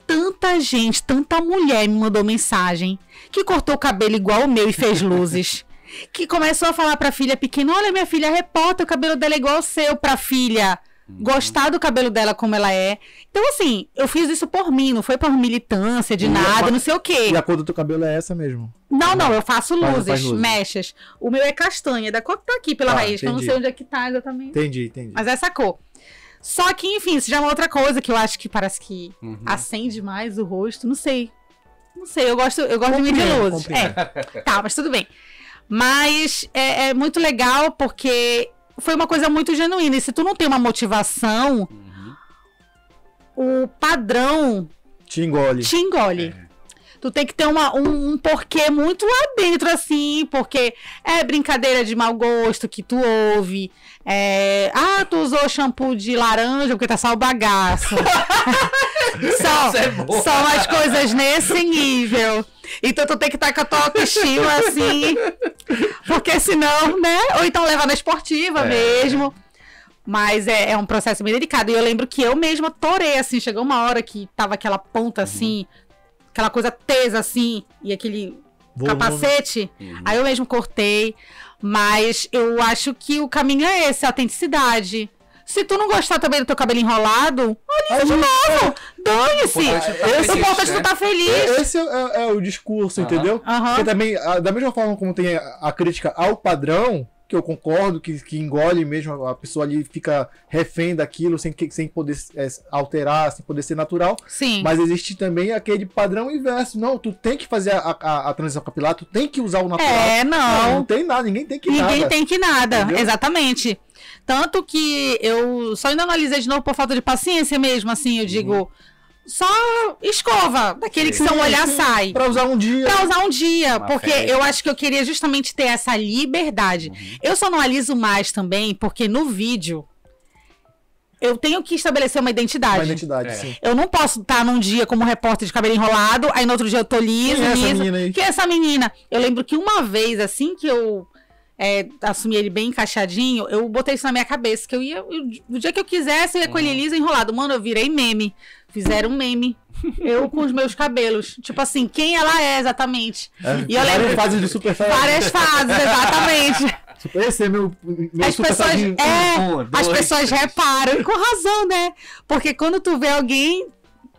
tanta gente, tanta mulher me mandou mensagem que cortou o cabelo igual o meu e fez luzes. Que começou a falar pra filha pequena, olha, minha filha, reporta, o cabelo dela é igual ao seu, pra filha gostar do cabelo dela como ela é. Então, assim, eu fiz isso por mim, não foi por militância de nada, não sei o quê. E a cor do teu cabelo é essa mesmo? Não, eu faço luzes, mechas. O meu é castanha, da cor que tá aqui pela raiz, que eu não sei onde é que tá exatamente. Entendi. Mas é essa cor. Só que, enfim, isso já é uma outra coisa que eu acho que parece que acende mais o rosto, não sei. Não sei, eu gosto de mim de luzes. Tá, mas tudo bem. Mas é muito legal porque foi uma coisa muito genuína. E se tu não tem uma motivação, o padrão te engole. Tu tem que ter um porquê muito lá dentro, assim, porque é brincadeira de mau gosto que tu ouve. Tu usou shampoo de laranja porque tá só o bagaço. São umas coisas nesse nível. Então tu tem que estar com a tua autoestima assim, porque senão, né? Ou então levar na esportiva mesmo. Mas é um processo bem delicado. E eu lembro que eu mesma torei, assim, chegou uma hora que tava aquela ponta assim, aquela coisa tesa assim, e aquele capacete. Aí eu mesmo cortei. Mas eu acho que o caminho é esse, a autenticidade. Se tu não gostar também do teu cabelo enrolado, olha isso de novo. Dane-se. Esse importante tu tá feliz. Esse é o discurso, entendeu? Porque também, da mesma forma como tem a crítica ao padrão, que eu concordo, que engole mesmo, a pessoa ali fica refém daquilo, sem poder alterar, sem poder ser natural. Sim. Mas existe também aquele padrão inverso. Não, tu tem que fazer a transição capilar, tu tem que usar o natural. Não tem nada, ninguém tem que nada. Ninguém tem que nada, entendeu? Exatamente. Tanto que eu só ainda analisei de novo por falta de paciência mesmo, assim, eu digo... Só escova, daquele que seu olhar sai. Pra usar um dia. Porque eu acho que eu queria justamente ter essa liberdade. Eu só não aliso mais também, porque no vídeo eu tenho que estabelecer uma identidade. Sim. Eu não posso estar num dia como repórter de cabelo enrolado, aí no outro dia eu tô liso. Quem é essa menina? Eu lembro que uma vez, assim que eu assumi ele bem encaixadinho, eu botei isso na minha cabeça, que no dia que eu quisesse, eu ia com ele liso enrolado. Mano, eu virei meme. Fizeram um meme. Eu com os meus cabelos. Tipo assim, quem ela é exatamente. E eu lembro, várias fases de super saiyajin. Várias fases, exatamente. Esse é meu as super pessoas, saiyajin. as pessoas reparam, e com razão, né? Porque quando tu vê alguém,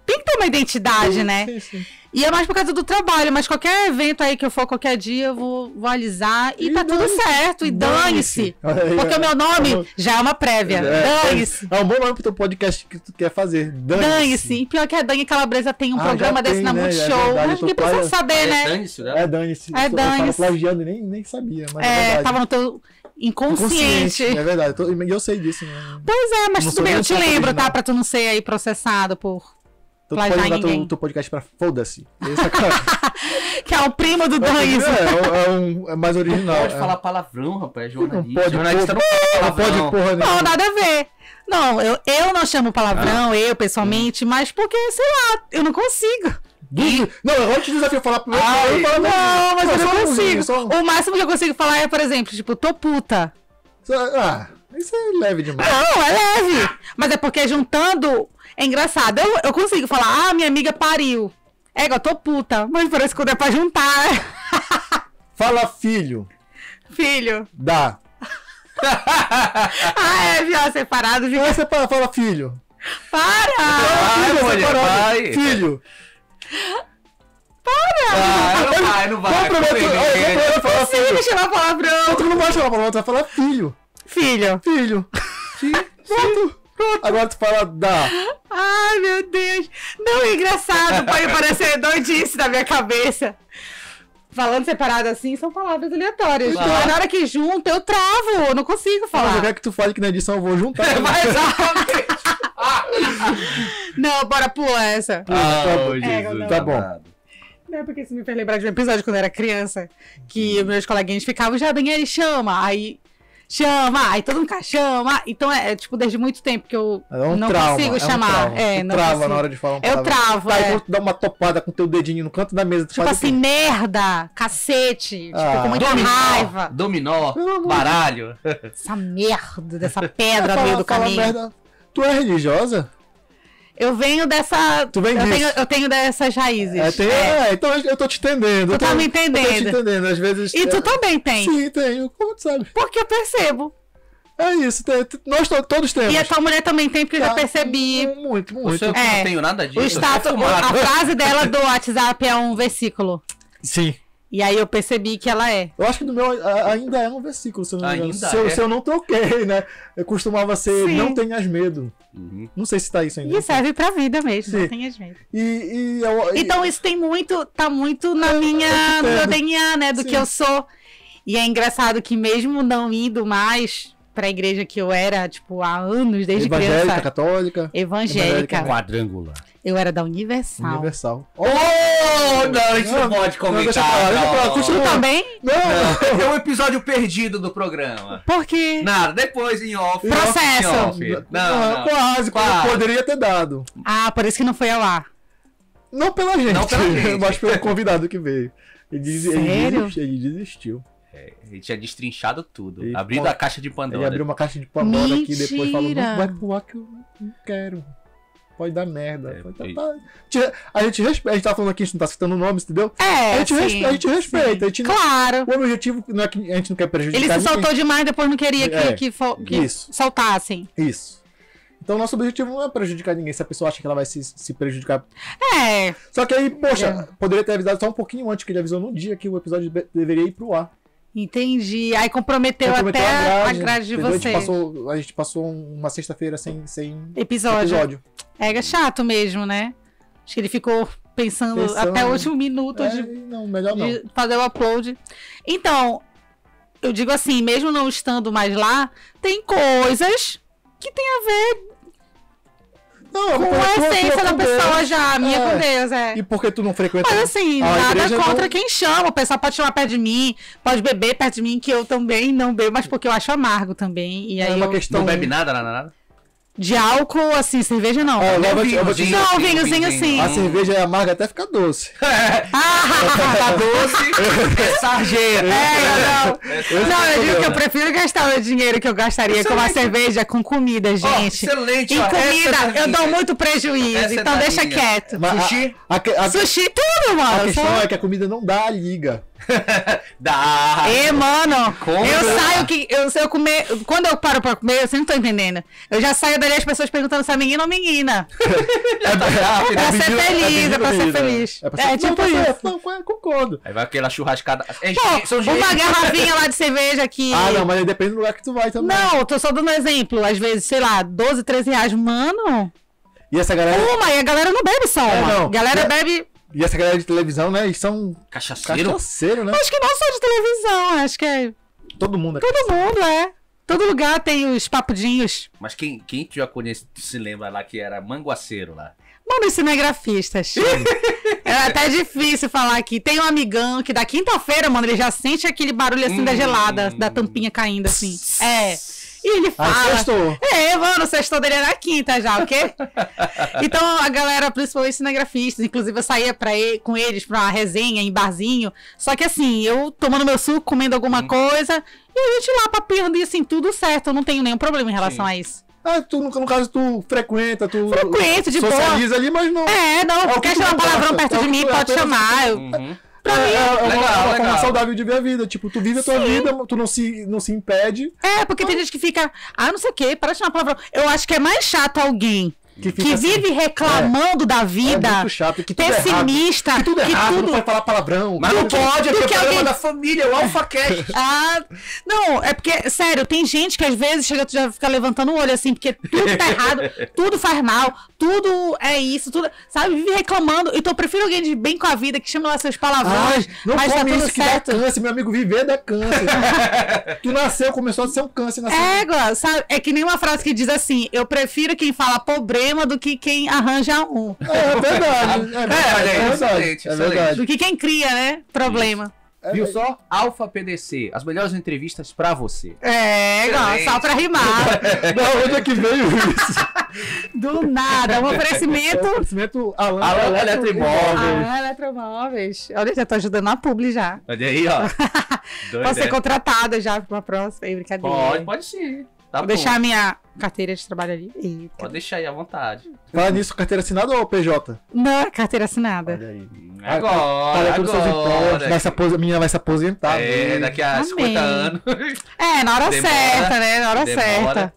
tem que ter uma identidade, né? Sim. E é mais por causa do trabalho, mas qualquer evento aí que eu for qualquer dia, eu vou alisar e tá tudo certo. E dane-se. Porque o meu nome já é uma prévia. Dane-se. É um bom nome pro teu podcast que tu quer fazer. Dane-se. E pior que a Dani Calabresa tem um programa desse na Multishow. Acho que precisa saber, né? Dane-se, né? Dane-se. É Dane-se. Eu tava plagiando e nem sabia. Mas é verdade. Tava no teu inconsciente. É verdade. E eu sei disso, né? Pois é, mas tudo bem, eu te lembro, tá? Pra tu não ser aí processado por... Tu pode mandar teu podcast pra Foda-se. Que é o primo do Dane-se. É mais original. Não pode falar palavrão, rapaz. Jornalista. Não pode, jornalista não fala palavrão. Não pode porra nenhuma. Não, nada a ver. Não, eu não chamo palavrão, eu pessoalmente, mas porque, sei lá, eu não consigo. Não, eu vou te desafiar a falar primeiro. Não, mas eu não consigo. O máximo que eu consigo falar é, por exemplo, tipo, tô puta. Isso é leve demais. Não, é leve. Mas é porque juntando... É engraçado. Eu consigo falar, minha amiga pariu. Eu tô puta. Mas parece que quando é pra juntar. Fala filho. Filho. Dá. Viu? Separado. Não é separado, fala filho. Para! Filho. Para! Não vai. Vou falar filho. Não chamar palavrão. Tu não vai chamar palavrão, tu vai falar filho. Filho. Pronto. Agora tu fala dá. Ai, meu Deus. Não, é engraçado. Pode parecer doidice na minha cabeça. Falando separado assim, são palavras aleatórias. Mas na hora que junta, eu travo. Eu não consigo falar. Mas eu quero que tu fale que na edição eu vou juntar. Não, bora pular essa. Tá bom. Não é porque isso me fez lembrar de um episódio quando eu era criança. Que meus coleguinhas ficavam, já, Daniele, chama. Aí todo mundo chama. Então tipo, desde muito tempo que eu não consigo chamar. Não trava consigo. Na hora de falar Eu travo. Aí quando tu dá uma topada com teu dedinho no canto da mesa, tu tipo faz assim, merda, cacete, tipo, com muita raiva. Dominó, baralho. Essa merda dessa pedra no meio do caminho. Merda. Tu é religiosa? Eu venho dessa... Tu vem disso. Eu tenho dessas raízes. Então eu tô te entendendo. Tu tá me entendendo. Eu tô te entendendo. Às vezes... E tu também tem. Sim, tenho. Como tu sabe? Porque eu percebo. É isso. Nós todos temos. E a tua mulher também tem, porque eu já percebi. Muito. Eu não tenho nada disso. A frase dela do WhatsApp é um versículo. Sim. E aí eu percebi que ela é. Eu acho que do meu ainda é um versículo, se eu não me engano. Se eu não troquei, né? Eu costumava ser, Sim. Não tenhas medo. Não sei se tá isso ainda. E serve pra vida mesmo, Sim. Não tenhas medo. Então isso tem muito, tá muito no meu DNA, né? Do Sim. que eu sou. E é engraçado que mesmo não indo mais pra igreja que eu era, tipo, há anos, desde criança. Católica. Evangélica. Quadrangular. Eu era da Universal. Oh, não, isso não pode comentar. Tu também? Não. É um episódio perdido do programa. Por quê? Nada, depois em off. Processo. Não. Quase. Poderia ter dado. Ah, por isso que não foi ao ar. Não pela gente, mas pelo convidado que veio. Sério? Ele desistiu. Ele tinha destrinchado tudo. Abrindo a caixa de Pandora. Ele abriu uma caixa de Pandora aqui e depois falou: não vai pro ar que eu não quero. Pode dar merda. A gente respeita. A gente tá falando aqui, a gente não tá citando nomes, entendeu? A gente respeita. Claro. O objetivo não é que a gente não quer prejudicar Ele se soltou demais, depois não queria que soltassem. Isso. Então, nosso objetivo não é prejudicar ninguém. Se a pessoa acha que ela vai se prejudicar. Só que aí, poxa, poderia ter avisado só um pouquinho antes, que ele avisou no dia que o episódio deveria ir pro ar. Entendi. Aí comprometeu até a grade de você. A gente passou uma sexta-feira sem episódio. É chato mesmo, né? Acho que ele ficou pensando até o último minuto melhor não. de fazer o upload. Então, eu digo assim, mesmo não estando mais lá, tem coisas que tem a ver com a essência da pessoa já, a minha com Deus, E por que tu não frequenta? Mas assim, nada contra quem chama. O pessoal pode chamar perto de mim, pode beber perto de mim, que eu também não bebo, mas porque eu acho amargo também. E aí uma questão... Não bebe nada? De álcool, assim, cerveja não. Vinhozinho sim. A cerveja é amarga até ficar doce. Tá doce, é sarjeira. Eu digo que eu prefiro gastar o meu dinheiro que eu gastaria com uma cerveja com comida, gente. Excelente. Em comida, eu dou muito prejuízo, então deixa quieto. Sushi? Sushi, tudo, mano. A questão é que a comida não dá a liga. Dá. Mano, eu comer. Quando eu paro pra comer, você não tá entendendo. Eu já saio dali as pessoas perguntando se é menino ou menina. Pra ser feliz. Tipo isso. Não, concordo. Aí vai aquela churrascada. Uma garrafinha lá de cerveja aqui. Não, mas depende do lugar que tu vai também. Não, tô só dando um exemplo. Às vezes, sei lá, 12, 13 reais, mano. E essa galera. E a galera não bebe só uma. A galera bebe. E essa galera de televisão, né? Eles são cachaceiro, né? Acho que não só de televisão, acho que é. Todo mundo é. Todo lugar tem os papudinhos. Mas quem tu já conhece, tu se lembra lá que era manguaceiro lá? Mano, isso não é grafista, é até difícil falar aqui. Tem um amigão que da quinta-feira, mano, ele já sente aquele barulho assim da gelada, da tampinha caindo assim. E ele fala. Sextou. Mano, o sextou dele era quinta já, ok? Então a galera, principalmente cinegrafistas, inclusive eu saía com eles pra uma resenha em barzinho. Só que assim, eu tomando meu suco, comendo alguma coisa, e a gente lá papeando e assim, tudo certo. Eu não tenho nenhum problema em relação a isso. No caso, tu frequenta, Frequento, de socializa boa. Ali, mas não. Não, quer chamar palavrão perto de mim, pode chamar. Pra mim, é uma forma saudável de ver a vida. Tipo, tu vive a tua vida, tu não se impede. Porque tem gente que fica, não sei o quê, para de chamar palavrão. Eu acho que é mais chato alguém que vive reclamando da vida, muito chato, que pessimista, que tudo errado, não pode falar palavrão. Mas não pode, é que é problema da família, o AlphaCast. Não, é porque, sério, tem gente que às vezes chega, tu já fica levantando o olho assim, porque tudo tá errado, tudo faz mal, tudo é isso, tudo, sabe, vive reclamando. Então eu prefiro alguém de bem com a vida, que chama lá seus palavrões, mas tá tudo certo. Dá câncer, meu amigo, viver dá câncer. Tu nasceu, começou a ser um câncer. Sabe, é que nem uma frase que diz assim, eu prefiro quem fala pobreza do que quem arranja um. É verdade. É verdade. Do que quem cria, né? Problema. Viu só? Alfa PDC, as melhores entrevistas pra você. Só pra rimar. Da onde é que veio isso? Do nada, um oferecimento. Alan Eletromóveis. Eletromóveis. Olha, já tô ajudando a publi já. Olha aí, ó. Posso ser contratada já pra uma próxima. Brincadeira. Pode sim. Tá Vou deixar a minha carteira de trabalho ali. Eita. Pode deixar aí à vontade. Fala nisso, carteira assinada ou PJ? Não, é carteira assinada. Olha aí. Agora. A menina vai se aposentar. Daqui a 50 anos. Na hora certa, né? Na hora certa.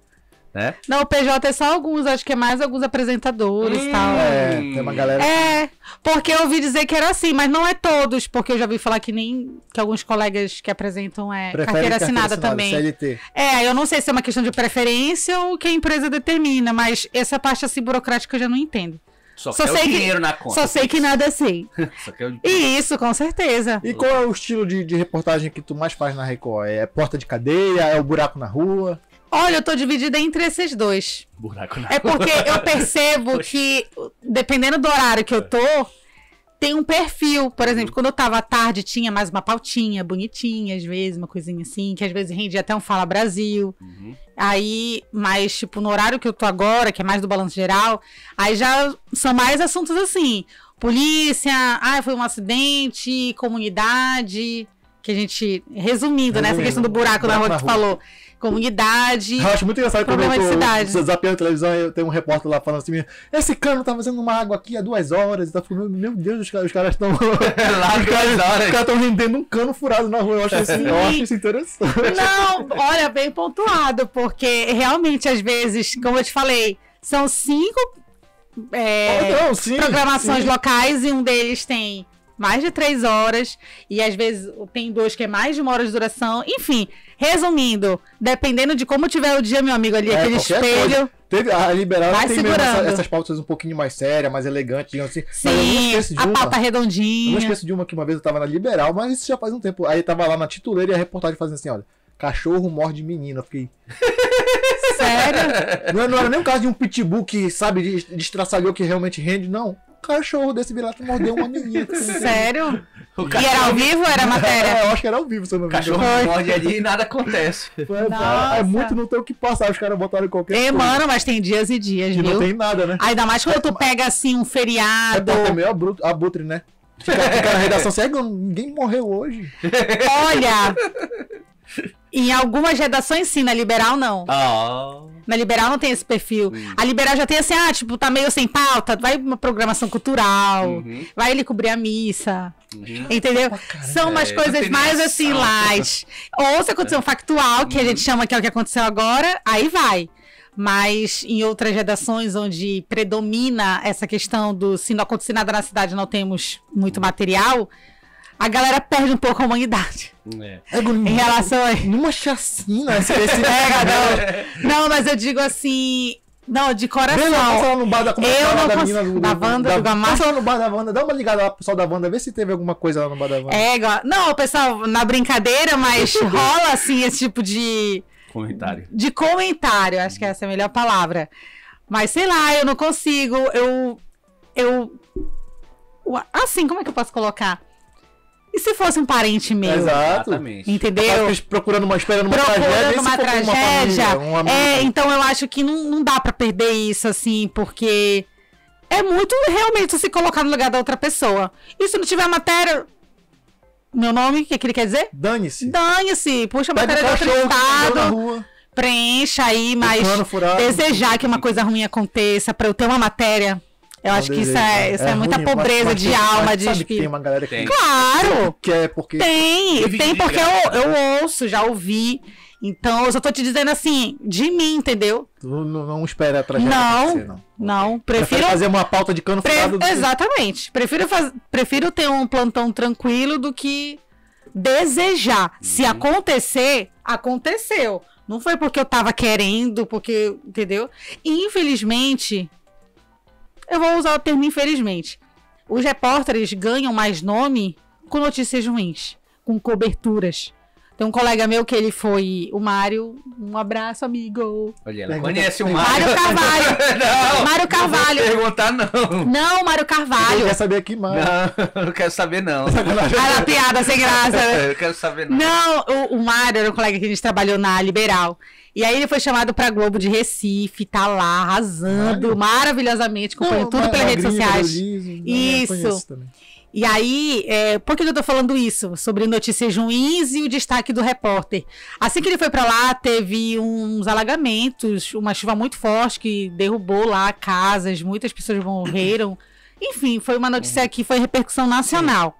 Né? Não, o PJ é só alguns, acho que é mais alguns apresentadores e tal. Tem uma galera. Porque eu ouvi dizer que era assim, mas não é todos, porque eu já ouvi falar que alguns colegas que apresentam carteira assinada também. CLT. Eu não sei se é uma questão de preferência ou que a empresa determina, mas essa parte assim burocrática eu já não entendo. Só sei o dinheiro na conta. Só sei que nada é assim. Isso, com certeza. E qual é o estilo de reportagem que tu mais faz na Record? É porta de cadeia? É o buraco na rua? Olha, eu tô dividida entre esses dois. Buraco na rua. É porque eu percebo que, dependendo do horário que eu tô, tem um perfil. Por exemplo, quando eu tava à tarde, tinha mais uma pautinha bonitinha, às vezes, uma coisinha assim, que às vezes rendia até um Fala Brasil. Aí, mas, tipo, no horário que eu tô agora, que é mais do Balanço Geral, aí já são mais assuntos assim. Polícia, foi um acidente, comunidade, que a gente, resumindo, né, essa questão do buraco na rua que tu falou. Comunidade. Eu acho muito engraçado quando eu tô zapeando a televisão e tem um repórter lá falando assim: esse cano tá fazendo uma água aqui há 2 horas. E tá falando, meu Deus, os caras estão. Os caras estão vendendo um cano furado na rua. Eu acho isso interessante. Não, olha, bem pontuado, porque realmente, às vezes, como eu te falei, são 5 programações locais e um deles tem mais de 3 horas, e às vezes tem 2 que é mais de 1 hora de duração. Enfim, resumindo, dependendo de como tiver o dia, meu amigo, ali, aquele espelho. A Liberal vai tem segurando. Essas pautas um pouquinho mais sérias, mais elegantes, digamos assim. Sim, a pauta redondinha. Eu não esqueço de uma que uma vez eu tava na Liberal, mas isso já faz um tempo. Aí tava lá na tituleira e a reportagem fazendo assim: olha, cachorro morde menino. Eu fiquei. Sério? Não era nem um caso de um pitbull que, sabe, destraçalhou que realmente rende, não. Cachorro desse vira-lata mordeu uma menina. Sério? E era ao vivo ou era matéria? Eu acho que era ao vivo, se eu não me engano. Cachorro morde ali e nada acontece. É muito não ter o que passar, os caras botaram qualquer coisa. Mano, mas tem dias e dias, que viu? Não tem nada, né? Ainda mais quando tu pega, assim, um feriado. É meio abutre, né? Fica na redação, ninguém morreu hoje. Olha... Em algumas redações sim, na Liberal não. Na Liberal não tem esse perfil. A Liberal já tem assim, tipo, tá meio sem pauta, vai uma programação cultural, vai ele cobrir a missa, entendeu? São umas coisas mais assim, light. Ou se acontecer um factual, que a gente chama que é o que aconteceu agora, aí vai. Mas em outras redações onde predomina essa questão do se não acontecer nada na cidade, não temos muito material, a galera perde um pouco a humanidade. Em relação a... Numa chacina. Não, mas eu digo assim... Não, de coração. Passa lá no bar da Wanda, do Gamar. Passa lá no bar da Wanda, dá uma ligada lá pro pessoal da Wanda, vê se teve alguma coisa lá no bar da Wanda. Não, o pessoal, na brincadeira, mas rola assim esse tipo de... Comentário. De comentário, acho que essa é a melhor palavra. Mas sei lá, eu não consigo, assim, como é que eu posso colocar? E se fosse um parente meu? Exatamente. Entendeu? Procurando uma tragédia. Então eu acho que não dá pra perder isso, assim, porque é muito realmente se colocar no lugar da outra pessoa. E se não tiver matéria... Meu nome, o que ele quer dizer? Dane-se. Puxa a matéria de outro estado. Preencha aí, mas desejar que uma coisa ruim aconteça pra eu ter uma matéria... Eu acho que isso é muita ruim, pobreza de alma, de espírito. Tem uma galera que claro! Porque tem porque eu ouço, já ouvi. Então, eu só tô te dizendo assim, de mim, entendeu? Tu não espera a tragédia acontecer, não. Não, prefiro fazer uma pauta de cano furado. Exatamente. Prefiro ter um plantão tranquilo do que desejar. Se acontecer, aconteceu. Não foi porque eu tava querendo, porque, entendeu? E, infelizmente... Eu vou usar o termo infelizmente. Os repórteres ganham mais nome com notícias ruins, com coberturas. Tem um colega meu que ele foi o Mário. Um abraço, amigo. Olha, ela conhece o Mário. Mário Carvalho. Não, Mário Carvalho. Não vou perguntar, não. Não, Mário Carvalho. Eu quero saber aqui, Mário. Não quero saber, não. A piada sem graça. Eu quero saber, não. Não, o Mário era um colega que a gente trabalhou na Liberal. E aí ele foi chamado pra Globo de Recife, tá lá arrasando maravilhosamente, acompanhando tudo pelas redes sociais. Isso. E aí, por que eu tô falando isso? Sobre notícias ruins e o destaque do repórter. Assim que ele foi pra lá, teve uns alagamentos, uma chuva muito forte que derrubou lá casas, muitas pessoas morreram. Enfim, foi uma notícia que foi repercussão nacional.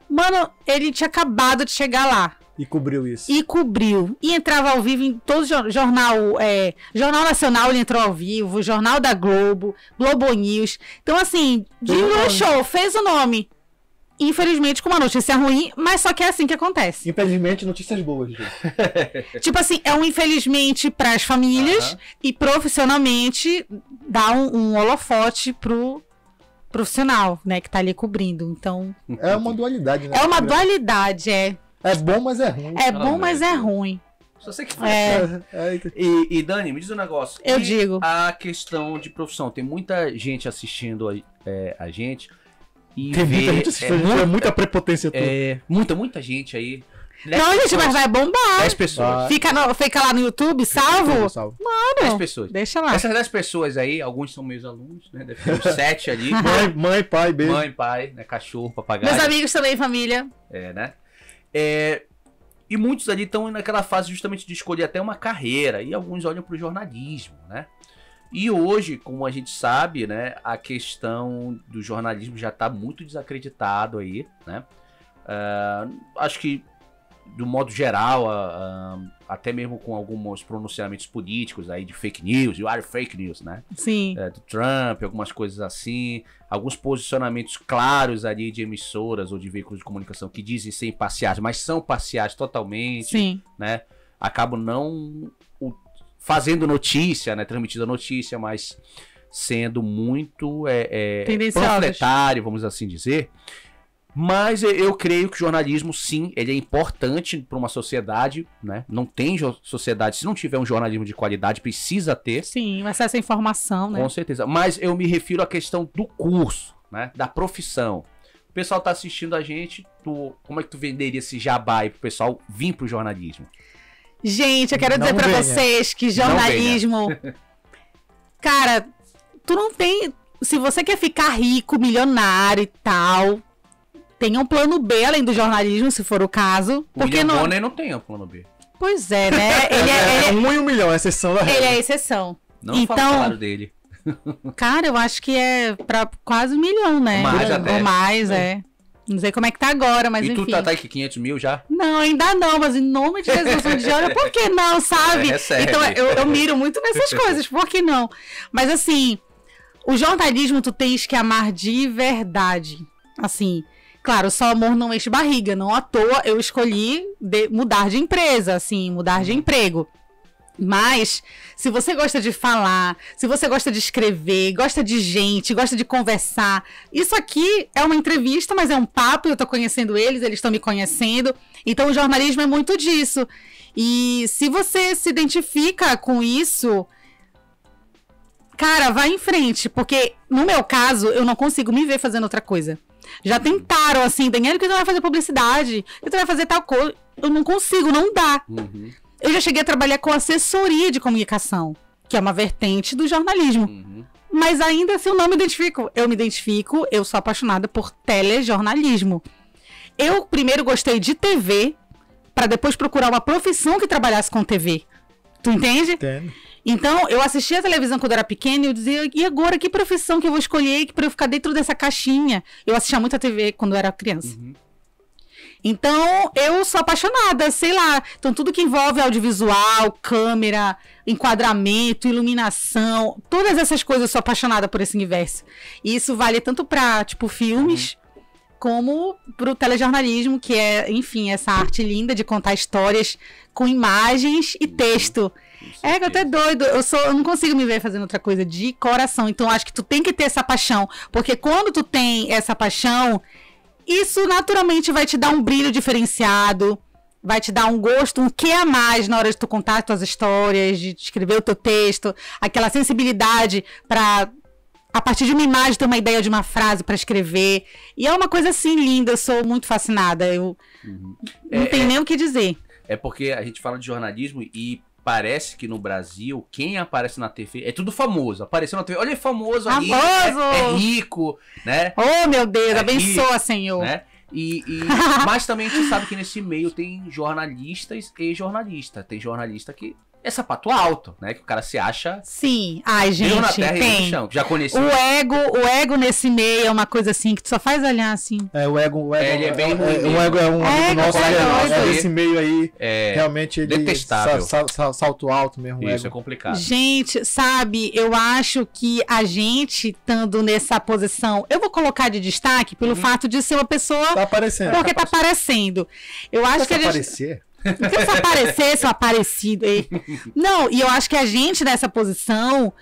Mano, ele tinha acabado de chegar lá. E cobriu isso. E entrava ao vivo em todo jornal. Jornal Nacional ele entrou ao vivo, Jornal da Globo, Globo News. Então, assim, show, fez o nome. Infelizmente, com uma notícia ruim, mas só que é assim que acontece. Infelizmente, notícias boas, gente. Tipo assim, é um infelizmente para as famílias e profissionalmente dá um holofote pro profissional, né, que tá ali cobrindo. Então. É uma dualidade, né? É uma dualidade, É bom, mas é ruim. É bom, mas é ruim. Só sei que E Dani, me diz um negócio. Eu digo. A questão de profissão. Tem muita gente assistindo a gente. E tem muita gente assistindo. Muita prepotência. Muita gente aí. Não, gente, mas vai bombar. 10 pessoas. Fica lá no YouTube, salvo? Mano. 10 pessoas. Deixa lá. Essas 10 pessoas aí, alguns são meus alunos, né? Deve ter uns 7 ali. Mãe, pai, beijo. Mãe, pai, né? Cachorro, papagaio. Meus amigos também, família. Né? E muitos ali estão naquela fase justamente de escolher até uma carreira, e alguns olham para o jornalismo, né? E hoje, como a gente sabe, né, a questão do jornalismo já está muito desacreditado aí, né? Acho que, do modo geral, até mesmo com alguns pronunciamentos políticos aí de fake news, you are fake news, né? Sim. Do Trump, algumas coisas assim, alguns posicionamentos claros ali de emissoras ou de veículos de comunicação que dizem ser imparciais, mas são parciais totalmente. Sim. Né? Acabam não fazendo notícia, né? Transmitindo a notícia, mas sendo muito panfletário, vamos assim dizer. Mas eu creio que o jornalismo, sim, ele é importante para uma sociedade, né? Não tem sociedade, se não tiver um jornalismo de qualidade, precisa ter. Sim, acesso à informação, né? Com certeza. Mas eu me refiro à questão do curso, né? Da profissão. O pessoal tá assistindo a gente, como é que tu venderia esse jabá aí pro pessoal vir pro jornalismo? Gente, eu quero dizer para vocês que jornalismo... Cara, tu não tem... Se você quer ficar rico, milionário e tal... Tem um plano B além do jornalismo, se for o caso. Porque o William Bonner não tem um plano B. Pois é, né? Ele é 1 em 1 milhão, é exceção da regra. Ele é exceção. Não então, fala claro dele. Cara, eu acho que é pra quase 1 milhão, né? Mais até. Ou mais, Não sei como é que tá agora, mas enfim. E tu tá aqui 500 mil já? Não, ainda não, mas em nome de Jesus, olha, por que não, sabe? Então eu miro muito nessas coisas, por que não? Mas assim, o jornalismo tu tens que amar de verdade. Assim... Claro, só amor não enche barriga, não à toa eu escolhi mudar de empresa, assim, mudar de emprego. Mas, se você gosta de falar, se você gosta de escrever, gosta de gente, gosta de conversar, isso aqui é uma entrevista, mas é um papo, eu tô conhecendo eles estão me conhecendo, então o jornalismo é muito disso. E se você se identifica com isso... Cara, vai em frente, porque no meu caso, eu não consigo me ver fazendo outra coisa. Já tentaram, assim, Daniel, que tu vai fazer publicidade, que tu vai fazer tal coisa. Eu não consigo, não dá. Eu já cheguei a trabalhar com assessoria de comunicação, que é uma vertente do jornalismo. Mas ainda assim eu não me identifico. Eu sou apaixonada por telejornalismo. Eu primeiro gostei de TV, para depois procurar uma profissão que trabalhasse com TV. Tu entende? Entendo. Então, eu assistia a televisão quando era pequena e eu dizia, e agora, que profissão que eu vou escolher pra eu ficar dentro dessa caixinha? Eu assistia muito a TV quando eu era criança. Então, eu sou apaixonada, sei lá. Então, tudo que envolve audiovisual, câmera, enquadramento, iluminação, todas essas coisas eu sou apaixonada por esse universo. E isso vale tanto pra, tipo, filmes, como pro telejornalismo, que é, enfim, essa arte linda de contar histórias com imagens e texto. Eu tô doido, eu não consigo me ver fazendo outra coisa de coração, então acho que tu tem que ter essa paixão, porque quando tu tem essa paixão, isso naturalmente vai te dar um brilho diferenciado, vai te dar um gosto, um quê a mais na hora de tu contar as tuas histórias, de escrever o teu texto, aquela sensibilidade pra, a partir de uma imagem, ter uma ideia de uma frase pra escrever, e é uma coisa assim linda, eu sou muito fascinada, eu não tenho nem o que dizer. É porque a gente fala de jornalismo e parece que no Brasil, quem aparece na TV, é tudo famoso. Apareceu na TV, olha, é famoso aí, famoso! É rico, né? Oh, meu Deus, abençoa, rico, Senhor. Né? Mas também a gente sabe que nesse meio tem jornalistas e jornalistas. Tem jornalista que é sapato alto, né? Que o cara se acha... Sim. Ai, gente, na terra tem. E no chão. Já conheci. O ego nesse meio é uma coisa assim que tu só faz olhar assim. O ego ele é bem ruim. O ego é um amigo nosso esse meio aí. Realmente ele... Detestável. Salto alto mesmo. Isso, é complicado. Gente, sabe, eu acho que a gente estando nessa posição... Eu vou colocar de destaque pelo fato de ser uma pessoa... Tá aparecendo. Porque tá aparecendo. Eu acho que a gente... aparecer? Porque se aparecer, seu aparecido aí. Não, e eu acho que a gente nessa posição,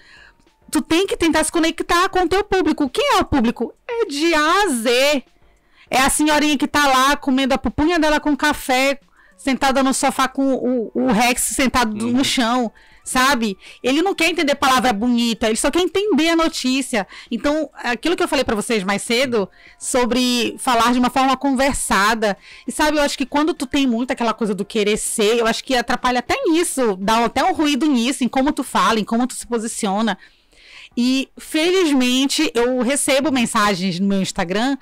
tu tem que tentar se conectar com o teu público. Quem é o público? É de A a Z. É a senhorinha que tá lá comendo a pupunha dela com café, sentada no sofá com o Rex sentado no chão, sabe? Ele não quer entender palavra bonita, ele só quer entender a notícia. Então, aquilo que eu falei pra vocês mais cedo, sobre falar de uma forma conversada. E sabe, eu acho que quando tu tem muito aquela coisa do querer ser, eu acho que atrapalha até nisso, dá até um ruído nisso, em como tu fala, em como tu se posiciona. E, felizmente, eu recebo mensagens no meu Instagram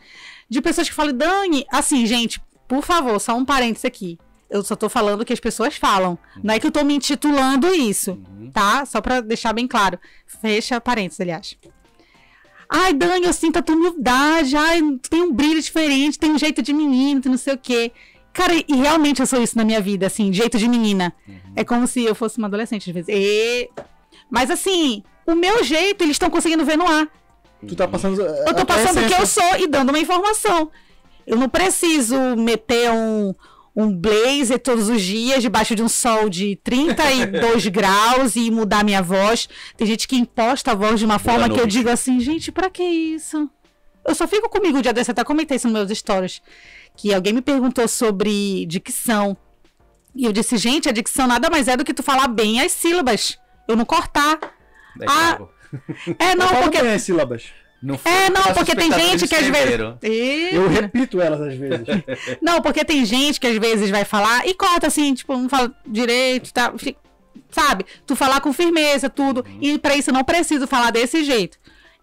de pessoas que falam, Dani, assim, gente, por favor, só um parênteses aqui. Eu só tô falando o que as pessoas falam. Não é que eu tô me intitulando isso, tá? Só pra deixar bem claro. Fecha parênteses, aliás. Ai, Dani, eu sinto a tua humildade. Ai, tem um brilho diferente, tem um jeito de menino, não sei o quê. Cara, e realmente eu sou isso na minha vida, assim, jeito de menina. É como se eu fosse uma adolescente, às vezes. Mas, assim, o meu jeito, eles estão conseguindo ver no ar. Tu tá passando... Eu tô passando o que eu sou e dando uma informação. Eu não preciso meter um blazer todos os dias, debaixo de um sol de 32 graus e mudar minha voz. Tem gente que imposta a voz de uma forma que eu digo assim, gente, pra que isso? Eu só fico comigo o dia desse, até comentei isso nos meus stories, que alguém me perguntou sobre dicção. E eu disse, gente, a dicção nada mais é do que tu falar bem as sílabas. Eu não cortar. Não, porque... as sílabas. Não, porque tem gente que às vezes... Eu repito elas às vezes. Não, porque tem gente que às vezes vai falar e corta assim, tipo, não fala direito, tá? Sabe? Tu falar com firmeza, tudo. E pra isso eu não preciso falar desse jeito.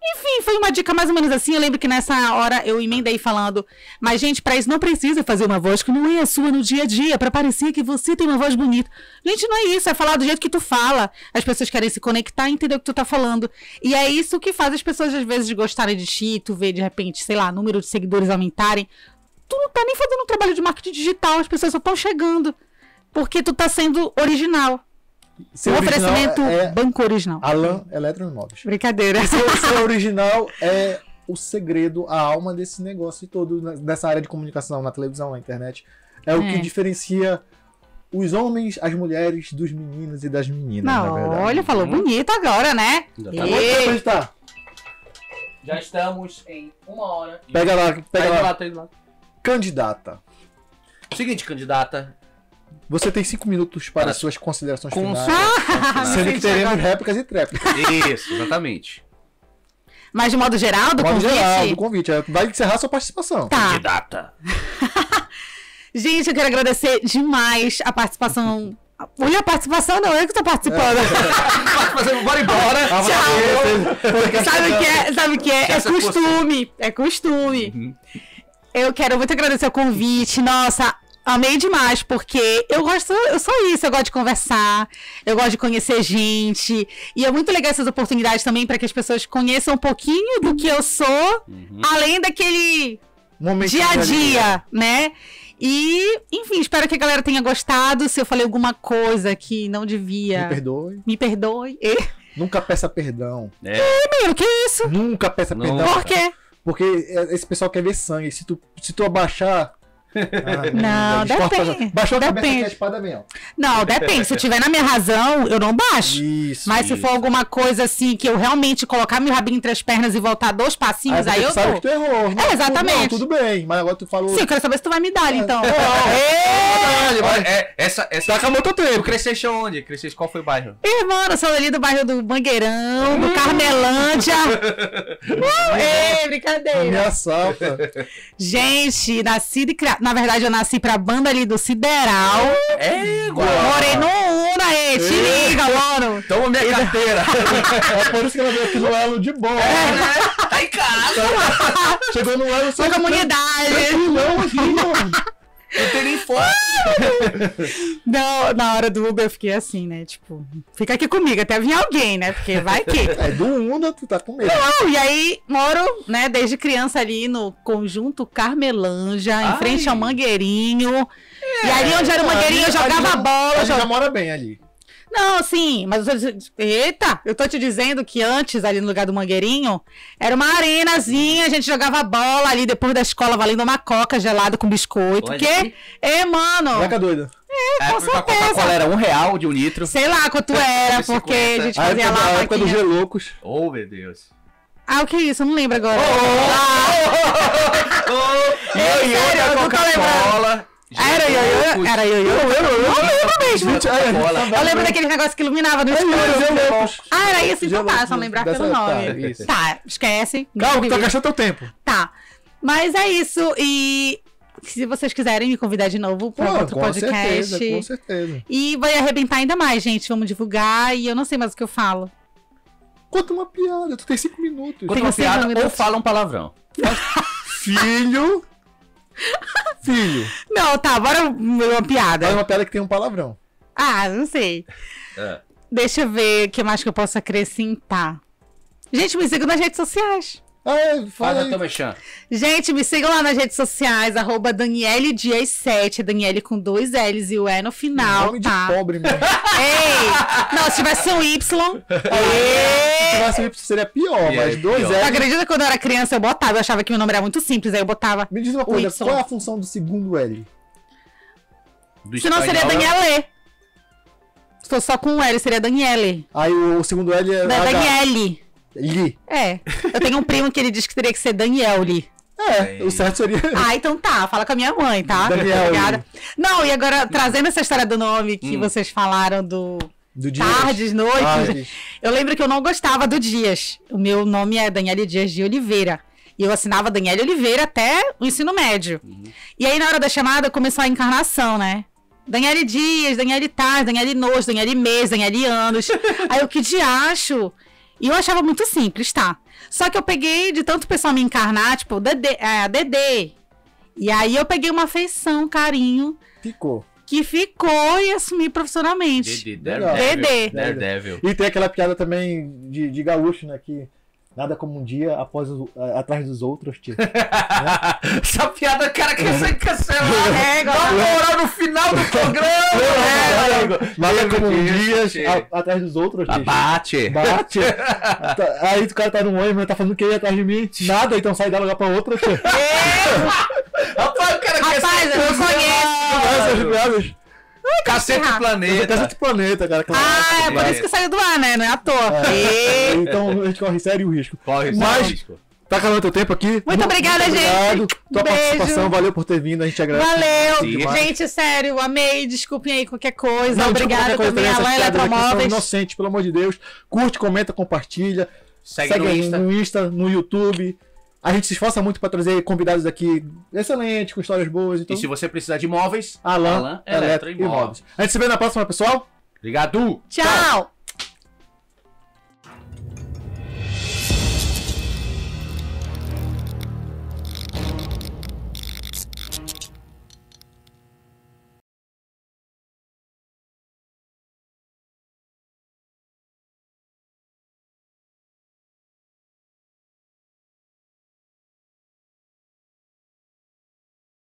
Enfim, foi uma dica mais ou menos assim. Eu lembro que nessa hora eu emendei falando, mas gente, pra isso não precisa fazer uma voz que não é a sua no dia a dia, pra parecer que você tem uma voz bonita. Gente, não é isso, é falar do jeito que tu fala. As pessoas querem se conectar e entender o que tu tá falando. E é isso que faz as pessoas às vezes gostarem de ti, tu vê de repente, sei lá, número de seguidores aumentarem. Tu não tá nem fazendo um trabalho de marketing digital, as pessoas só estão chegando. Porque tu tá sendo original. Seu o oferecimento Banco Original. Alan Eletroimóveis. Brincadeira. Seu original é o segredo, a alma desse negócio todo, dessa área de comunicação, na televisão, na internet. É o que diferencia os homens, as mulheres, dos meninos e das meninas, na verdade. Olha, falou bonito agora, né? Já estamos em 1 hora. Pega lá. Tá indo lá. Candidata. Seguinte, candidata. Você tem 5 minutos para as suas considerações finais. Sendo que teremos réplicas e tréplicas. Isso, exatamente. Mas de modo geral, do convite? Geral, do convite. Vai encerrar sua participação. Tá. Candidata. Gente, eu quero agradecer demais a participação. Olha, a participação não, eu que tô participando. Bora embora. Tchau. Sabe o que é? É costume. É costume. Eu quero muito agradecer o convite. Nossa, amei demais, porque eu sou isso, eu gosto de conversar, eu gosto de conhecer gente, e é muito legal essas oportunidades também para que as pessoas conheçam um pouquinho do que eu sou, além daquele dia a dia, né? E, enfim, espero que a galera tenha gostado. Se eu falei alguma coisa que não devia... Me perdoe. Nunca peça perdão. Menino, que isso? Nunca peça perdão. Por quê? Porque esse pessoal quer ver sangue. Se tu abaixar... não, depende. Baixou a cabeça que a espada vem, ó. Não, depende. Se eu tiver na minha razão, eu não baixo. Mas se for alguma coisa assim, que eu realmente colocar meu rabinho entre as pernas e voltar 2 passinhos, aí eu sabe que tu errou. Exatamente. Não, tudo bem, mas agora tu falou... Sim, eu quero saber se tu vai me dar, então. Essa acabou teu tempo. Tu cresceste onde? Cresceste qual foi o bairro? Irmã, eu sou ali do bairro do Mangueirão, do Carmelândia. Brincadeira. Minha salva. Gente, nascida e criada. na verdade, eu nasci pra banda ali do Sideral. Morei no Una, te liga, mano. Toma minha carteira. É por isso que ela veio aqui no Elo de boa. Tá em casa. Chegou no Elo só comunidade. Não, aqui, mano. Não tem nem foto. Não, na hora do Uber eu fiquei assim, né? Tipo, fica aqui comigo, até vir alguém, né? Porque vai que. É do Una, tu tá com medo. Não, e aí moro, né, desde criança ali no Conjunto Carmelanja, em frente ao Mangueirinho. E ali onde era o Mangueirinho eu jogava bola. Já mora bem ali. Não, sim, mas eu tô te dizendo que antes, ali no lugar do Mangueirinho, era uma arenazinha, a gente jogava bola ali depois da escola, valendo uma coca gelada com biscoito. Porque, mano. Vaca doida. Com certeza. A Coca-Cola era R$1 de 1 litro. Sei lá quanto era, porque a gente fazia lá. A época dos Geloucos. Oh, meu Deus. Ah, o que é isso? Eu não lembro agora. Eu Coca-Cola. Era ioiô? Eu lembro mesmo. Eu lembro daquele negócio que iluminava no escuro. Ah, era isso? Então tá, só lembrar pelo nome. Tá, esquece. Calma, que tá gastando teu tempo. Tá. Mas é isso. E se vocês quiserem me convidar de novo para outro podcast. Com certeza. E vai arrebentar ainda mais, gente. Vamos divulgar. E eu não sei mais o que eu falo. Conta uma piada. Tu tem 5 minutos. Conta uma piada ou fala um palavrão. Filho. Não, tá, bora uma piada. É uma piada que tem um palavrão. Ah, não sei. Deixa eu ver o que mais que eu posso acrescentar. Gente, me sigam nas redes sociais. Fala também, Chan. Gente, me sigam lá nas redes sociais, @DanieleDias7, Daniele com 2 L's e o E no final, nome tá? de pobre mesmo. Ei! Não, se tivesse um Y. Se tivesse um Y seria pior, mas 2 L's. Tu acredita que quando eu era criança eu botava, eu achava que meu nome era muito simples, aí eu botava. Me diz uma coisa, qual é a função do segundo L? Senão seria Daniele. Se fosse só com um L, seria Daniele. Aí o segundo L é Daniele. Li. Eu tenho um primo que ele diz que teria que ser Daniel Li. O certo seria... Então tá, fala com a minha mãe, tá? Daniel. Obrigada. Não, e agora, trazendo essa história do nome que vocês falaram do Tardes, Noites, eu lembro que eu não gostava do Dias. O meu nome é Daniele Dias de Oliveira. E eu assinava Daniele Oliveira até o ensino médio. E aí, na hora da chamada, começou a encarnação, né? Daniele Dias, Daniele Tardes, Daniele Noites, Daniele Mês, Daniele Anos. Aí eu, que diacho... E eu achava muito simples, tá? Só que eu peguei de tanto pessoal me encarnar, tipo, Dedê. E aí eu peguei uma afeição, carinho. Que ficou e assumi profissionalmente. Dedê. Daredevil. E tem aquela piada também de gaúcho, né? Que nada como um dia atrás dos outros, tio. Essa piada, cara, quer ser cancelada. Dá uma moral no final do programa. Nada como um dia atrás dos outros, tio. Bate. Aí o cara tá no ônibus, tá fazendo o que aí atrás de mim? Nada, então sai de um lugar pra outro, tio. Rapaz, o cara quer ser eu não conheço. Essas piadas. Cacete Planeta. Cacete Planeta, cara. É por isso que saiu do ar, né? Não é à toa. Então a gente corre sério o risco. Mas risco. Tá acabando teu tempo aqui. Muito obrigada, gente. Obrigado. Tua participação, valeu por ter vindo, a gente agradece. Valeu. Gente, sério, amei. Desculpem aí qualquer coisa. Não, obrigada também. Alain Eletromóveis. Inocente, pelo amor de Deus. Curte, comenta, compartilha. Segue no Insta, no YouTube. A gente se esforça muito para trazer convidados aqui excelentes, com histórias boas. Então... E se você precisar de imóveis, Alan Eletroimóveis. A gente se vê na próxima, pessoal. Obrigado. Tchau.